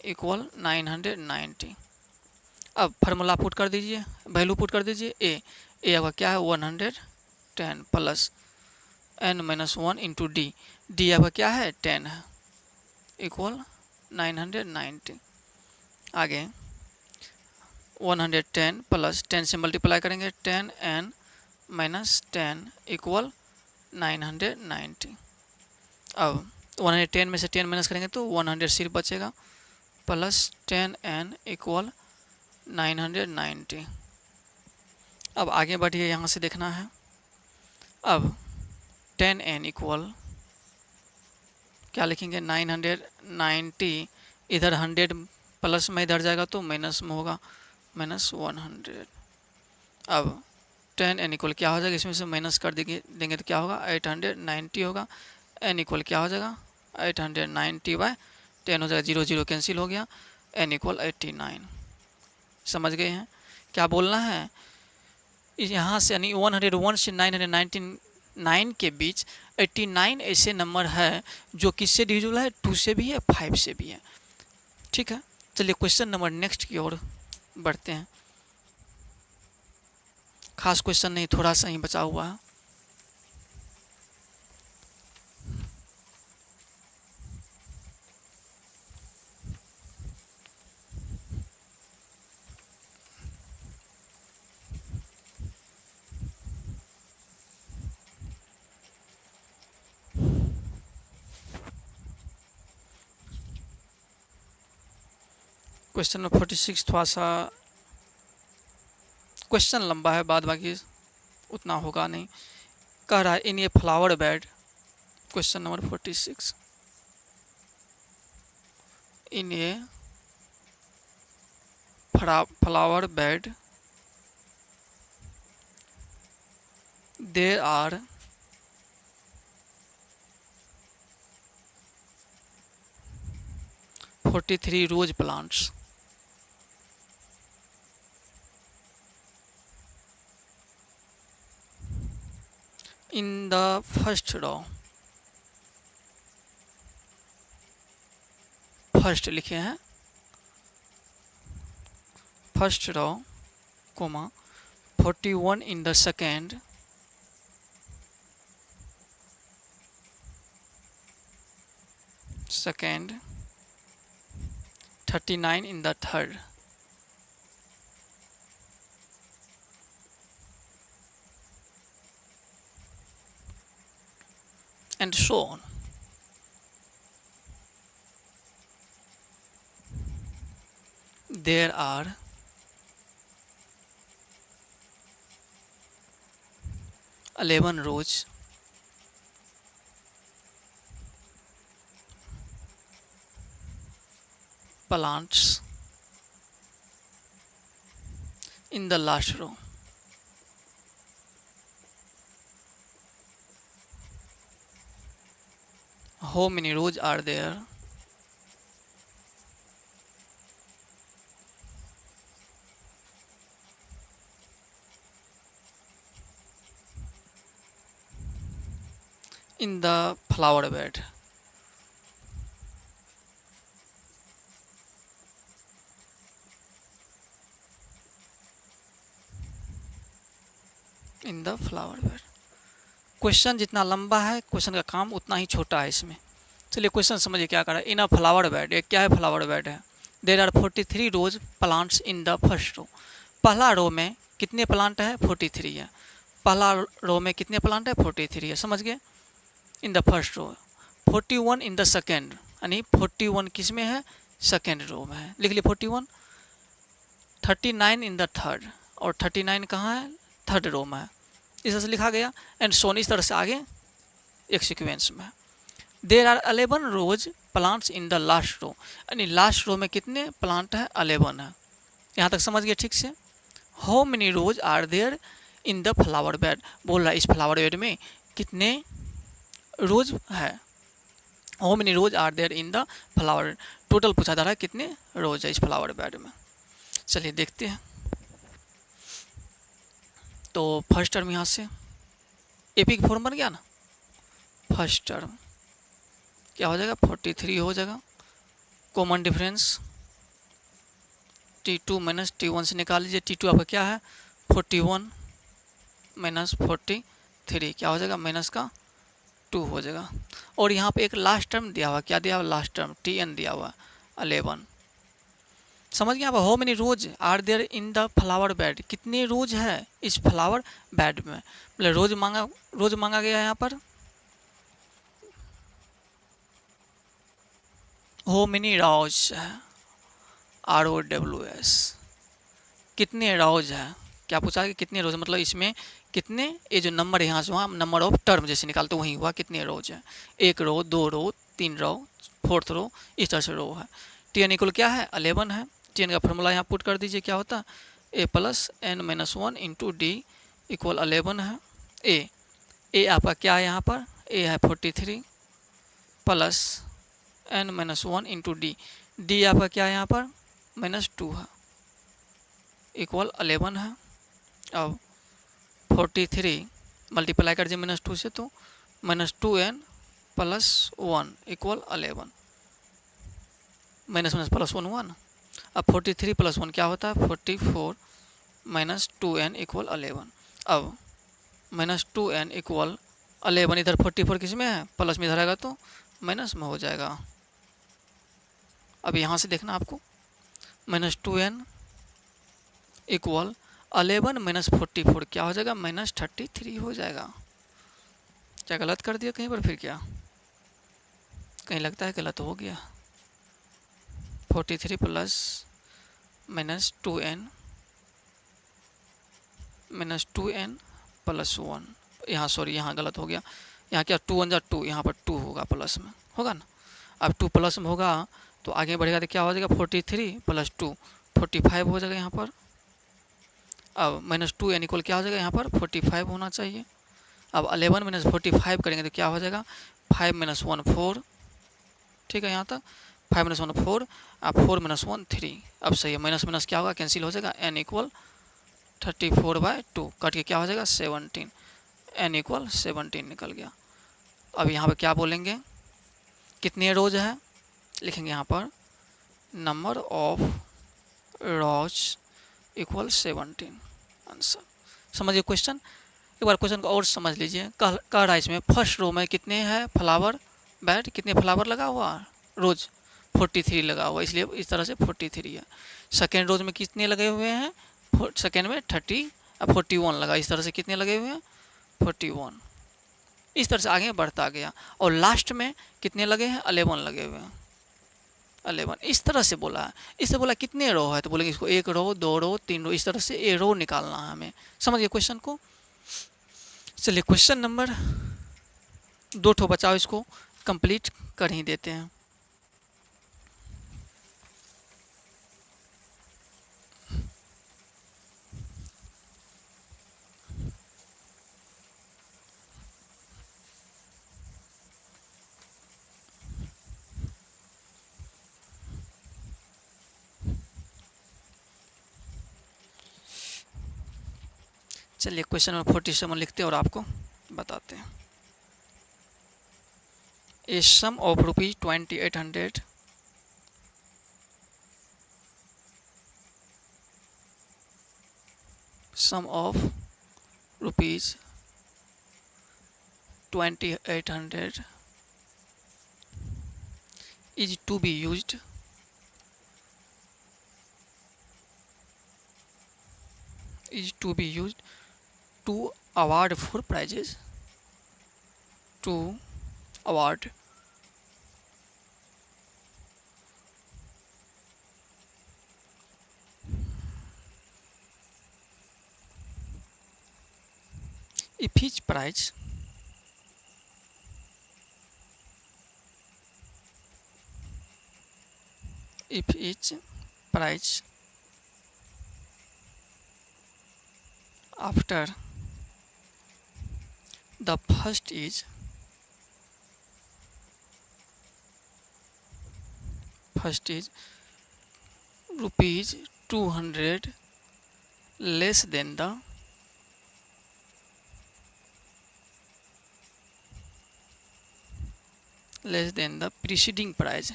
equal 990। अब फार्मूला पुट कर दीजिए, वैल्यू पुट कर दीजिए। ए आपका क्या है 110 plus n minus 1 into D आपका क्या है 10 है, इक्वल 990। आगे 110 प्लस 10 से मल्टीप्लाई करेंगे 10n माइनस 10 इक्वल 990। अब 110 में से 10 माइनस करेंगे तो 100 सिर्फ बचेगा, प्लस 10n इक्वल 990। अब आगे बढ़िए, यहाँ से देखना है। अब 10n इक्वल क्या लिखेंगे 990, इधर 100 प्लस में इधर जाएगा तो माइनस में होगा, माइनस 100। अब 10n इक्वल क्या हो जाएगा, इसमें से माइनस कर देंगे तो क्या होगा 890 होगा। n इक्वल क्या हो जाएगा 890/10 हो जाएगा, 0 0 कैंसिल हो गया, n इक्वल 89। समझ गए हैं क्या बोलना है। यहाँ से यानी 101 से 999 के बीच 89 ऐसे नंबर है जो किससे डिविजिबल है, 2 से भी है, 5 से भी है। ठीक है, चलिए क्वेश्चन नंबर नेक्स्ट की ओर बढ़ते हैं। खास क्वेश्चन नहीं, थोड़ा सा ही बचा हुआ है। क्वेश्चन नंबर 46 थोड़ा सा क्वेश्चन लंबा है, बाद बाकी उतना होगा नहीं। कह रहा है in a flower bed, question number 46, in a flower bed there are 43 rose plants. In the first row, first लिखे हैं, first row comma 41 in the second, second 39 in the third. And so on. There are 11 rows plants in the last row. How many rows are there? In the flower bed. In the flower bed. Question जितना लंबा है, question का काम उतना ही छोटा है इसमें। चलिए क्वेश्चन समझिए क्या कर रहा है। इन अ फ्लावर बेड, एक क्या है फ्लावर बेड है। There are 43 rose plants in the first row. पहला रो में कितने प्लांट है 43 है। पहला रो में कितने प्लांट है 43 है, समझ गए। In the first row 41 in the second, यानी 41 किस में है सेकेंड रो में है, लिख लिए 41। 39 इन द थर्ड, और 39 कहाँ है थर्ड रो में है, इस तरह से लिखा गया। एंड सोन इस तरह से आगे एक सीक्वेंस में। There are 11 rose plants in the last row, यानी लास्ट रो में कितने प्लांट है 11 है। यहाँ तक समझ गए ठीक से। How many rose are there in the flower bed, बोल रहा है इस फ्लावर बेड में कितने रोज है। How many rose are there in the flower, total पूछा जा रहा है कितने रोज है इस फ्लावर बेड में। चलिए देखते हैं। तो फर्स्ट टर्म यहाँ से एपी की फॉर्म बन गया ना। फर्स्ट टर्म क्या हो जाएगा, 43 हो जाएगा। Common difference T2 minus T1 से निकाल लीजिए। T2 आपका क्या है, 41 माइनस 43 क्या हो जाएगा, माइनस का 2 हो जाएगा। और यहाँ पे एक लास्ट टर्म दिया हुआ, क्या दिया हुआ, लास्ट टर्म Tn दिया हुआ 11। समझ गए आप। How many rose are there in the flower bed, कितने रोज है इस फ्लावर बेड में, मतलब रोज मांगा गया है यहाँ पर। हाउ मेनी रोज है, ROWS, कितने रोज है, क्या पूछा कि कितने रोज, मतलब इसमें कितने, ये जो नंबर है यहाँ से वहाँ नंबर ऑफ टर्म जैसे निकालते वही हुआ, कितने रोज है, 1 रो 2 रो 3 रो 4th रो, इस तरह से रो है। Tn इक्वल क्या है, 11 है। Tn का फॉर्मूला यहाँ पुट कर दीजिए, क्या होता है, a plus n minus 1 into d equal 11 है। ए आपका क्या है यहाँ पर, a है 43 plus n minus 1 into D आपका क्या है यहाँ पर, -2 है, इक्वल 11 है। अब 43 मल्टीप्लाई कर दीजिए -2 से, तो -2n plus 1 equal 11, minus minus plus 1 हुआ ना। अब 43 प्लस 1 क्या होता है, 44 माइनस 2n इक्वल 11। अब -2n इक्वल 11, इधर 44 किस में है, प्लस में, इधर आएगा तो माइनस में हो जाएगा। अब यहाँ से देखना आपको, -2n इक्वल 11 माइनस 44 क्या हो जाएगा, -33 हो जाएगा। क्या गलत कर दिया कहीं पर, फिर क्या कहीं लगता है गलत हो गया। 43 प्लस -2n प्लस 1, यहाँ सॉरी यहाँ गलत हो गया, यहाँ क्या 2 1 जा 2, यहाँ पर 2 होगा, प्लस में होगा ना। अब 2 प्लस में होगा तो आगे बढ़ेगा तो क्या हो जाएगा, 43 प्लस 2 45 हो जाएगा यहाँ पर। अब -2n इक्वल क्या हो जाएगा, यहाँ पर 45 होना चाहिए। अब 11 माइनस 45 करेंगे तो क्या हो जाएगा, 5 माइनस 1 4, ठीक है यहाँ तक 5 माइनस 1 4, अब 4 माइनस 1 3। अब सही है, माइनस माइनस क्या होगा, कैंसिल हो जाएगा, n इक्वल 34/2 कट के क्या हो जाएगा 17, n इक्वल 17 निकल गया। अब यहाँ पर क्या बोलेंगे, कितने रोज है, लिखेंगे यहाँ पर number of rose equal 17 answer. समझिए क्वेश्चन, एक बार क्वेश्चन को और समझ लीजिए। कह रहा है इसमें फर्स्ट रो में कितने हैं फ्लावर बेड, कितने फ्लावर लगा हुआ, रोज 43 लगा हुआ, इसलिए इस तरह से 43 है। सेकेंड रोज में कितने लगे हुए हैं, सेकेंड में 30 और 41 लगा, इस तरह से कितने लगे हुए हैं 41, इस तरह से आगे बढ़ता गया। और लास्ट में कितने लगे हैं, 11 लगे हुए हैं, 11 इस तरह से बोला है। इससे बोला कितने रो है, तो बोलेंगे इसको 1 रो 2 रो 3 रो, इस तरह से ए रो निकालना है हमें। समझिए क्वेश्चन को। चलिए क्वेश्चन नंबर 2 ठो बचाओ, इसको कंप्लीट कर ही देते हैं। चलिए क्वेश्चन नंबर 47 लिखते हैं और आपको बताते हैं। ए sum of ₹2800 sum of ₹2800 is to be used to award for prizes, to award if each prize after the first is rupees 200 less than the preceding price.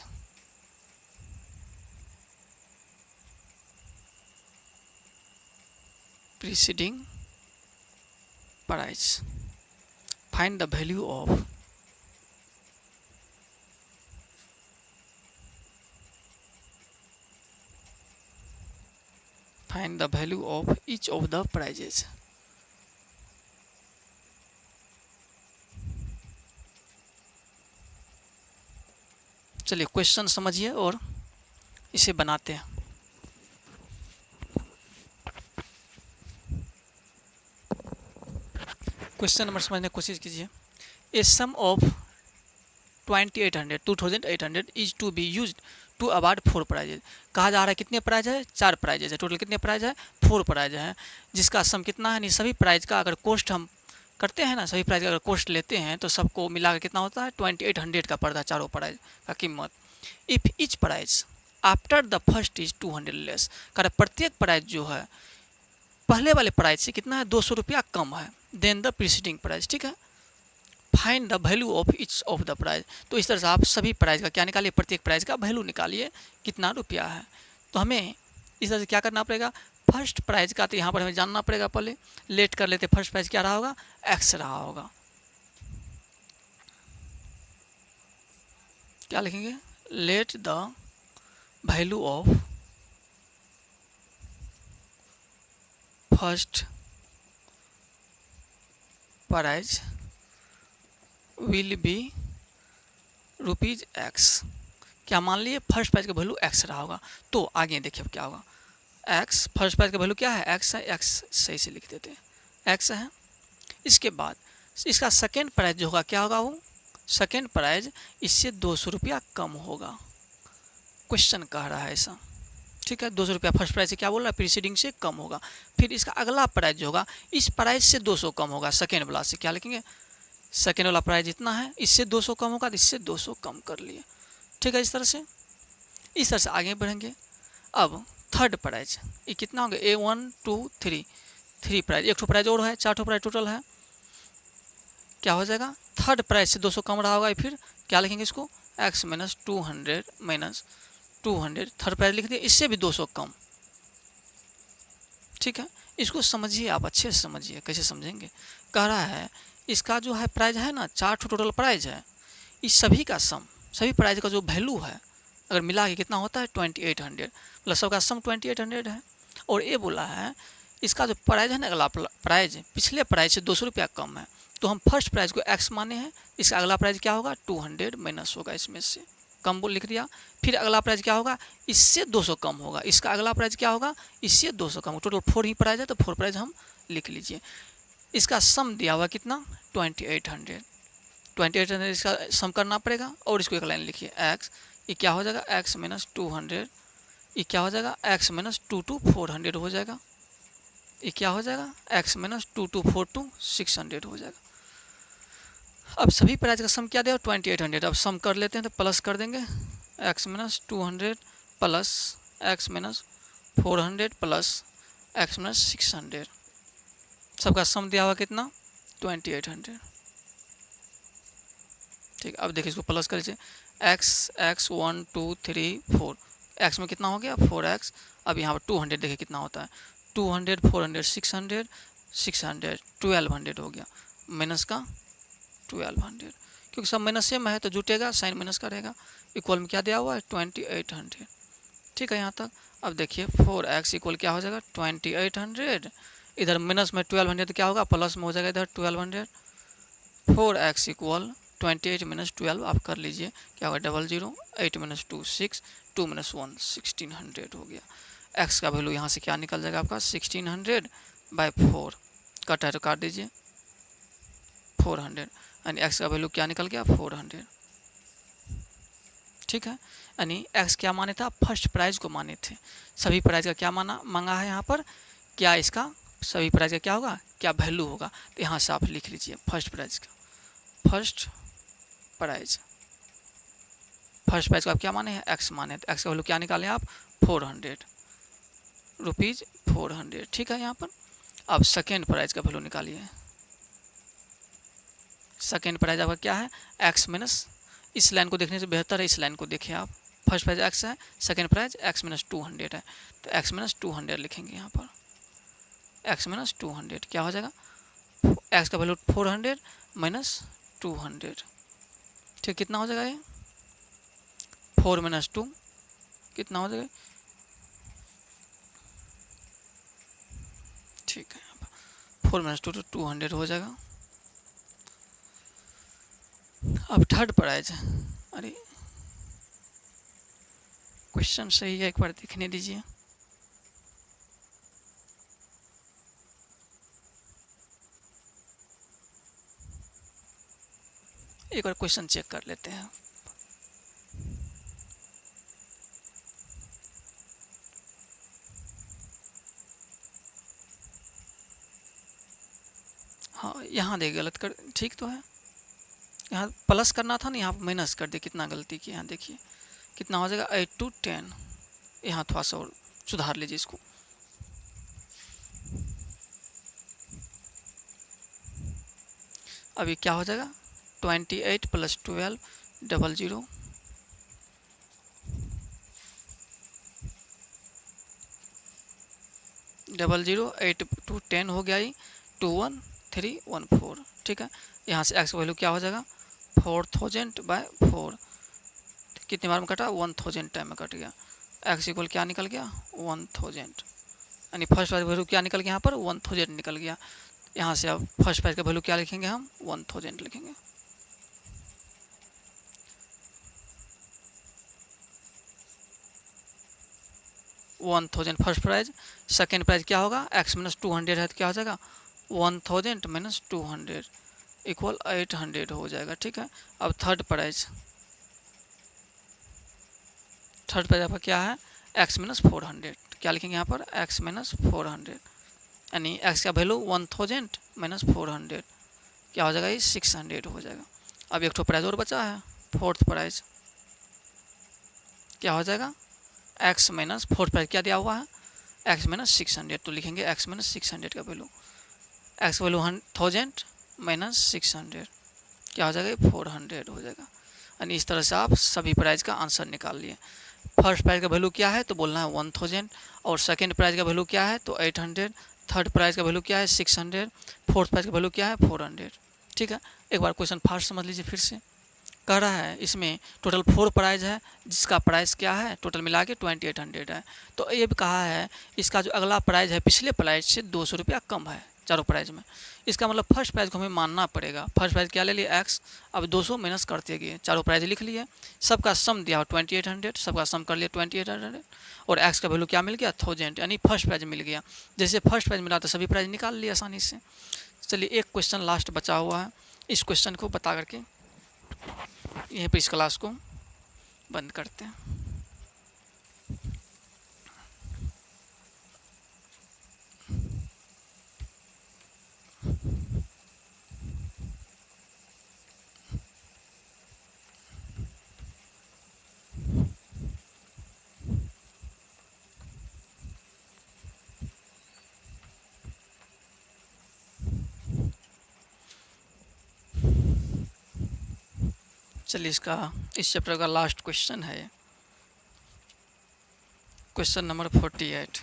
Find the value of each of the prices. चलिए question समझिए और इसे बनाते हैं। Question number समझने की कोशिश कीजिए। A sum of 2800 is to be used to award 4 prizes. कहा जा रहा है कितने प्राइज है? 4 प्राइजेज है। टोटल कितने प्राइज है? 4 प्राइज है, जिसका सम कितना है? नहीं, सभी प्राइज का अगर कोस्ट हम करते हैं ना, सभी प्राइज का अगर कोस्ट लेते हैं तो सबको मिलाकर कितना होता है? 2800 का पड़ता है चारों प्राइज का कीमत। If each prize after the first is 200 less, कर प्रत्येक प्राइज जो है पहले वाले प्राइज से कितना है? 200 रुपया कम है देन द प्रीसीडिंग प्राइज। ठीक है, find the value of each of the prize. तो इस तरह से आप सभी प्राइज का क्या निकालिए? प्रत्येक प्राइज का वैल्यू निकालिए कितना रुपया है। तो हमें इस तरह से क्या करना पड़ेगा? फर्स्ट प्राइज का तो यहाँ पर हमें जानना पड़ेगा, पहले लेट कर लेते। फर्स्ट प्राइज क्या रहा होगा? एक्स रहा होगा। क्या लिखेंगे? Let the value of first prize will be rupees x. क्या मान लिए? फर्स्ट प्राइज का वैल्यू एक्स रहा होगा। तो आगे देखिए अब क्या होगा। एक्स, फर्स्ट प्राइज का वैल्यू क्या है? एक्स है। एक्स सही से लिख देते हैं, एक्स है। इसके बाद इसका सेकेंड प्राइज जो होगा क्या होगा? वो सेकेंड प्राइज इससे 200 रुपया कम होगा। क्वेश्चन कह रहा है ऐसा। ठीक है, 200 रुपया फर्स्ट प्राइज से क्या बोल रहा है? प्रीसीडिंग से कम होगा। फिर इसका अगला प्राइज जो होगा इस प्राइज से 200 कम होगा। सेकेंड वाला से क्या लिखेंगे? सेकेंड वाला प्राइज इतना है, इससे 200 कम होगा तो इससे 200 कम कर लिए। ठीक है, इस तरह से आगे बढ़ेंगे। अब थर्ड प्राइज ये कितना होगा? A1 2 3 3 प्राइज, एक प्राइज और है, 4 प्राइज टोटल है। क्या हो जाएगा? थर्ड प्राइज से 200 कम रहा होगा। फिर क्या लिखेंगे इसको? x माइनस 200 थर्ड प्राइज लिख दिए, इससे भी 200 कम। ठीक है, इसको समझिए आप, अच्छे से समझिए। कैसे समझेंगे? कह रहा है इसका जो है प्राइज है ना, 4 टोटल प्राइज है, इस सभी का सम, सभी प्राइज का जो वैल्यू है अगर मिला के कितना होता है? 2800, मतलब सबका सम 2800 है। और ये बोला है इसका जो प्राइज है ना, अगला प्राइज पिछले प्राइज से 200 रुपया कम है, तो हम फर्स्ट प्राइज को x माने हैं। इसका अगला प्राइज क्या होगा? 200 माइनस होगा, इसमें से कम बोल लिख दिया। फिर अगला प्राइज क्या होगा? इससे 200 कम होगा। इसका अगला प्राइज क्या होगा? इससे 200 कम। टोटल 4 ही प्राइज है, तो 4 प्राइज हम लिख लीजिए। इसका सम दिया हुआ कितना? 2800 इसका सम करना पड़ेगा। और इसको एक लाइन लिखिए, x ये क्या हो जाएगा? x माइनस 200, ये क्या हो जाएगा? x माइनस 2 to 400 हो जाएगा। ये क्या हो जाएगा? x माइनस 2 to 4 to 600 हो जाएगा। अब सभी प्राइज का सम क्या दिया? 2800। अब सम कर लेते हैं, तो प्लस कर देंगे x minus 200 plus x minus 400 plus x minus 600। सबका सम दिया हुआ कितना? 2800। ठीक, अब देखिए इसको प्लस कर लीजिए। x 1 2 3 4, x में कितना हो गया? 4x। अब यहाँ पर 200 देखिए कितना होता है? 200 400 600 600 1200 हो गया, माइनस का 1200, क्योंकि सब माइनस सेम है तो जुटेगा, साइन माइनस का रहेगा। इक्वल में क्या दिया हुआ है? 2800। ठीक है, यहाँ तक। अब देखिए 4x इक्वल क्या हो जाएगा? 2800। इधर माइनस में 1200 तो क्या होगा? प्लस में हो जाएगा इधर 1200। 4x इक्वल 28 माइनस 12 आप कर लीजिए, क्या होगा? 00 8 माइनस 2 6 2 माइनस 1 1600 हो गया। x का वैल्यू यहाँ से क्या निकल जाएगा आपका? 1600/4, कट है तो काट दीजिए 400, यानी x का वैल्यू क्या निकल गया? 400। ठीक है, यानी x क्या माने था? फर्स्ट प्राइज को माने थे। सभी प्राइज का क्या मांगा है यहाँ पर? क्या इसका सभी प्राइज का क्या होगा? क्या वैल्यू होगा? तो यहाँ से आप लिख लीजिए फर्स्ट प्राइज का। फर्स्ट प्राइज को आप क्या माने हैं? x माने, तो x का वैल्यू क्या निकालें आप? 400। ₹400, ठीक है। यहाँ पर अब सेकेंड प्राइज का वैल्यू निकालिए। सेकेंड प्राइज आपका क्या है, x माइनस, इस लाइन को देखने से बेहतर है इस लाइन को देखिए आप। फर्स्ट प्राइज x है, सेकेंड प्राइज x माइनस 200 है, तो x माइनस 200 लिखेंगे यहाँ पर। x माइनस 200 क्या हो जाएगा, x का वैल्यू 400 माइनस 200, ठीक, कितना हो जाएगा ये 4 माइनस 2 कितना हो जाएगा, ठीक है 4 माइनस 2 तो 200 हो जाएगा। अब थर्ड प्राइज, अरे क्वेश्चन सही है, एक बार देखने दीजिए। एक बार क्वेश्चन चेक कर लेते हैं। हाँ यहाँ देखिए गलत कर, ठीक तो है, यहाँ प्लस करना था ना, यहाँ माइनस कर दे, कितना गलती की, यहाँ देखिए कितना हो जाएगा 8 to 10, यहाँ थोड़ा सा और सुधार लीजिए इसको। अभी क्या हो जाएगा 28 + 12 00 8 to 10 हो गया, 21314, ठीक है। यहाँ से x का वैल्यू क्या हो जाएगा 4000/4, कितनी बार में कटा 1000 टाइम में कट गया। x इक्वल क्या निकल गया 1000, यानी फर्स्ट प्राइज वैल्यू क्या निकल गया यहाँ पर 1000 निकल गया। यहाँ से अब फर्स्ट प्राइज का वैल्यू क्या लिखेंगे हम 1000 लिखेंगे। फर्स्ट प्राइज, सेकेंड प्राइज क्या होगा x माइनस 200 है तो क्या हो जाएगा 1000 माइनस 200 इक्वल 800 हो जाएगा, ठीक है। अब थर्ड प्राइज आपका क्या है x माइनस 400, क्या लिखेंगे यहाँ पर x माइनस 400, यानी x का वैल्यू 1000 माइनस 400 क्या हो जाएगा ये 600 हो जाएगा। अब एक तो प्राइज और बचा है, फोर्थ प्राइज क्या हो जाएगा x माइनस फोर्थ प्राइज क्या दिया हुआ है x माइनस 600, तो लिखेंगे x माइनस 600 का वैल्यू, x वैल्यू 1000 माइनस 600 क्या हो जाएगा 400 हो जाएगा। यानी इस तरह से आप सभी प्राइज का आंसर निकाल लिए। फर्स्ट प्राइज का वैल्यू क्या है तो बोलना है 1000, और सेकेंड प्राइज का वैल्यू क्या है तो 800, थर्ड प्राइज का वैल्यू क्या है 600, फोर्थ प्राइज का वैल्यू क्या है 400, ठीक है। एक बार क्वेश्चन फास्ट समझ लीजिए फिर से। कह रहा है इसमें टोटल 4 प्राइज है जिसका प्राइस क्या है टोटल मिला के 2800 है, तो ये भी कहा है इसका जो अगला प्राइज है पिछले प्राइज से 200 रुपया कम है चारों प्राइज में। इसका मतलब फर्स्ट प्राइज को हमें मानना पड़ेगा। फर्स्ट प्राइज क्या ले लिए x, अब 200 माइनस करते गए, चारों प्राइज लिख लिए, सबका सम दिया हो 2800, सबका सम कर लिया 2800, और x का वैल्यू क्या मिल गया 1000, यानी फर्स्ट प्राइज मिल गया। जैसे फर्स्ट प्राइज मिला तो सभी प्राइज निकाल लिए आसानी से। चलिए एक क्वेश्चन लास्ट बचा हुआ है, इस क्वेश्चन को बता करके यहीं पर इस क्लास को बंद करते हैं। चलिए इस चैप्टर का लास्ट क्वेश्चन है, क्वेश्चन नंबर 48।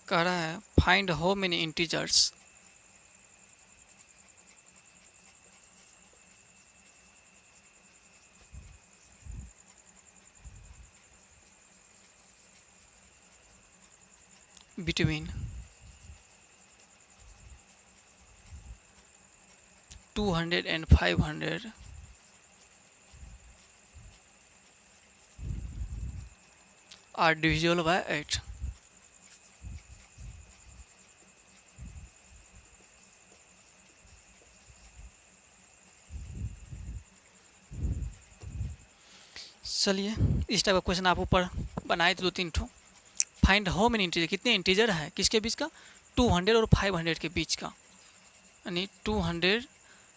कह रहा है find how many integers between 200 and 500 are divisible by 8। चलिए इस टाइप का क्वेश्चन आप ऊपर बनाए थे 2-3 ठो। फाइंड हाउ मेनी इंटीजर, कितने इंटीजर है किसके बीच का 200 और 500 के बीच का, यानी 200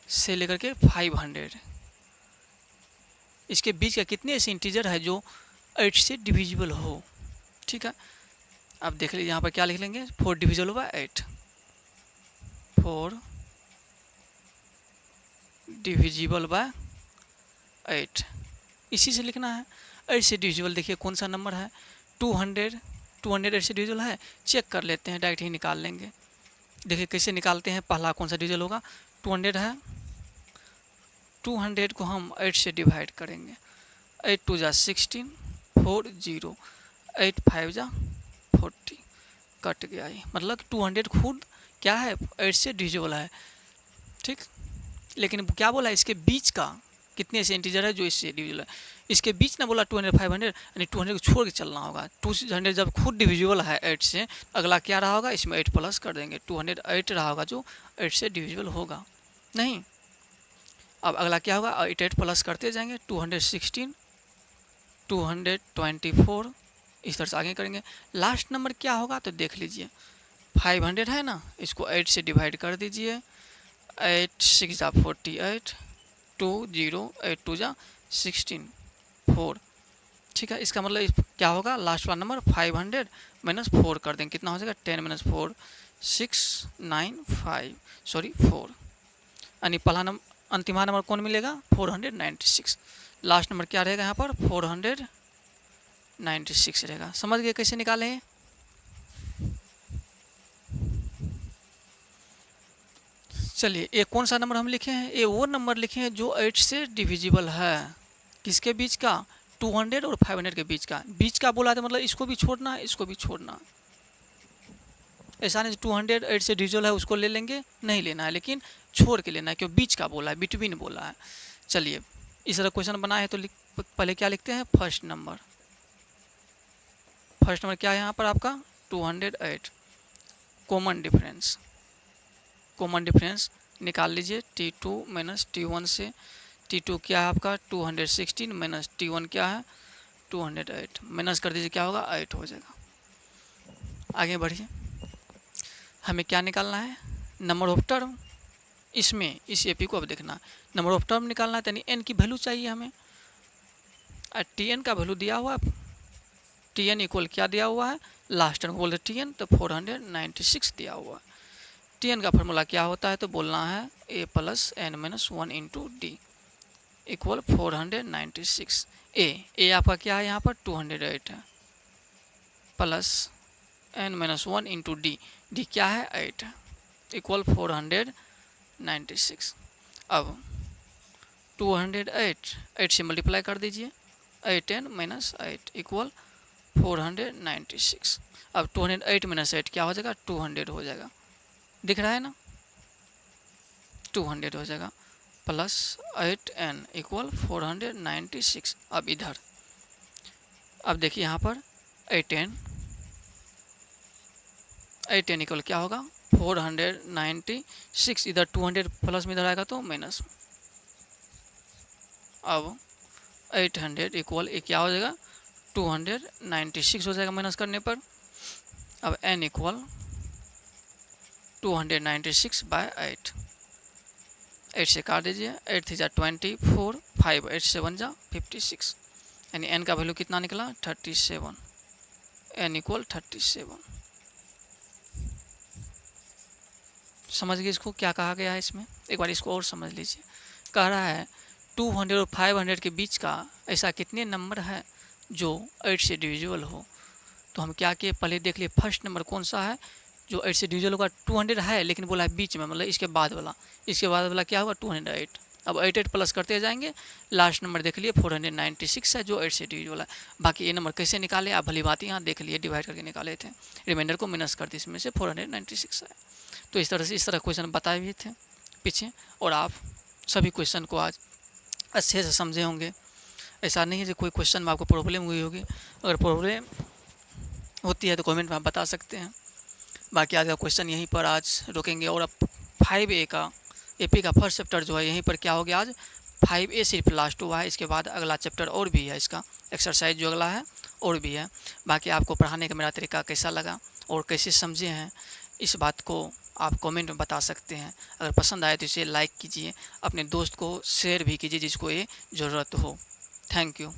से लेकर के 500 इसके बीच का कितने ऐसे इंटीजर है जो 8 से डिविजिबल हो। ठीक है, अब देख लीजिए यहाँ पर क्या लिख लेंगे, 4 डिविजिबल बाय 8, 4 डिविजिबल बाय 8, इसी से लिखना है। 8 से डिविजिबल देखिए कौन सा नंबर है, 200, 200 8 से डिविजिबल है, चेक कर लेते हैं, डायरेक्ट ही निकाल लेंगे। देखिए कैसे निकालते हैं, पहला कौन सा डिविजिबल होगा, 200 है, 200 को हम 8 से डिवाइड करेंगे, 8 2 जा 16, 4 0, 8 5 जा 40, कट गया ही, मतलब 200 खुद क्या है 8 से डिविजिबल है। ठीक, लेकिन क्या बोला इसके बीच का कितने ऐसे इंटीजर है जो इससे डिविजिबल है, इसके बीच ना बोला 200 500, यानी 200 को छोड़ के चलना होगा। 200 जब खुद डिविजिबल है 8 से, अगला क्या रहा होगा, इसमें 8 प्लस कर देंगे, 208 रहा होगा जो 8 से डिविजिबल होगा नहीं। अब अगला क्या होगा, 8 8 प्लस करते जाएंगे, 216, 224, इस तरह से आगे करेंगे। लास्ट नंबर क्या होगा तो देख लीजिए, 500 है ना, इसको 8 से डिवाइड कर दीजिए, 8 6 जा 48, 2 0, 8 2 जा 16, 4। ठीक है, इसका मतलब क्या होगा, लास्ट वाला नंबर 500 माइनस 4 कर देंगे, कितना हो जाएगा, 10 माइनस 4 6 9 5, सॉरी 4, यानी पहला नंबर अंतिम नंबर कौन मिलेगा, 496। लास्ट नंबर क्या रहेगा यहाँ पर, 496 रहेगा। समझ गए कैसे निकालें। चलिए ये कौन सा नंबर हम लिखे हैं, ये वो नंबर लिखे हैं जो 8 से डिविजिबल है, किसके बीच का, 200 और 500 के बीच का। बीच का बोला था मतलब इसको भी छोड़ना है, इसको भी छोड़ना, ऐसा नहीं 200 8 से डिविजिबल है उसको ले लेंगे, नहीं लेना है, लेकिन छोड़ के लेना है, क्यों बीच का बोला है, बिटवीन बोला है। चलिए इस तरह क्वेश्चन बना है तो पहले क्या लिखते हैं, फर्स्ट नंबर। फर्स्ट नंबर क्या है यहाँ पर आपका, 208, कॉमन डिफरेंस, कॉमन डिफरेंस निकाल लीजिए, T2 माइनस T1 से। T2 क्या है आपका, 216 माइनस T1 क्या है, 208, माइनस कर दीजिए, क्या होगा, 8 हो जाएगा। आगे बढ़िए, हमें क्या निकालना है, नंबर ऑफ टर्म। इसमें इस एपी को अब देखना, नंबर ऑफ टर्म निकालना है, यानी एन की वैल्यू चाहिए हमें। Tn का वैल्यू दिया हुआ है, Tn इक्वल क्या दिया हुआ है, लास्ट टर्म बोलते Tn तो 496 दिया हुआ है। Tn का फार्मूला क्या होता है तो बोलना है a plus N minus 1 into d equal 496। A आपका क्या है यहाँ पर 208 है, plus N minus 1 into d क्या है 8 है, इक्वल 496। अब 208 8 से मल्टीप्लाई कर दीजिए, 8n माइनस 8 इक्वल 496। अब 208 माइनस 8 क्या हो जाएगा, 200 हो जाएगा, दिख रहा है ना, 200 हो जाएगा, प्लस 8n इक्वल 496। अब इधर अब देखिए यहाँ पर 8n इक्वल क्या होगा, 496, इधर 200 प्लस में इधर आएगा तो माइनस। अब 800 इक्वल क्या हो जाएगा, 296 हो जाएगा माइनस करने पर। अब n इक्वल 296 बाय 8, 8 से काट दीजिए, 8 3 जा 24, 5 8 7 जा 56, यानी n का वैल्यू कितना निकला, 37, n इक्वल 37। समझ गए इसको क्या कहा गया है इसमें, एक बार इसको और समझ लीजिए। कह रहा है 200 और 500 के बीच का ऐसा कितने नंबर है जो 8 से डिविजिबल हो। तो हम क्या किए, पहले देख लिए फर्स्ट नंबर कौन सा है जो 8 से डिविजिबल होगा, 200 है लेकिन बोला है बीच में, मतलब इसके बाद वाला क्या होगा 208। अब 8 8 प्लस करते जाएंगे, लास्ट नंबर देख लिए 496 है जो 8 से डिविजिबल है। बाकी ये नंबर कैसे निकाले आप भली बात यहाँ देख लिए, डिवाइड करके निकाले थे, रिमाइंडर को माइनस कर दी, इसमें से 496 है। तो इस तरह क्वेश्चन बताए भी थे पीछे, और आप सभी क्वेश्चन को आज अच्छे से समझे होंगे। ऐसा नहीं है कि कोई क्वेश्चन में आपको प्रॉब्लम हुई होगी, अगर प्रॉब्लम होती है तो कमेंट में आप बता सकते हैं। बाकी आज का क्वेश्चन यहीं पर आज रोकेंगे, और अब 5A का एपी का फर्स्ट चैप्टर जो है यहीं पर क्या हो गया, आज 5A सिर्फ लास्ट हुआ है, इसके बाद अगला चैप्टर और भी है, इसका एक्सरसाइज जो अगला है और भी है। बाकी आपको पढ़ाने का मेरा तरीका कैसा लगा और कैसे समझे हैं, इस बात को आप कमेंट में बता सकते हैं। अगर पसंद आए तो इसे लाइक कीजिए, अपने दोस्त को शेयर भी कीजिए जिसको ये ज़रूरत हो। Thank you.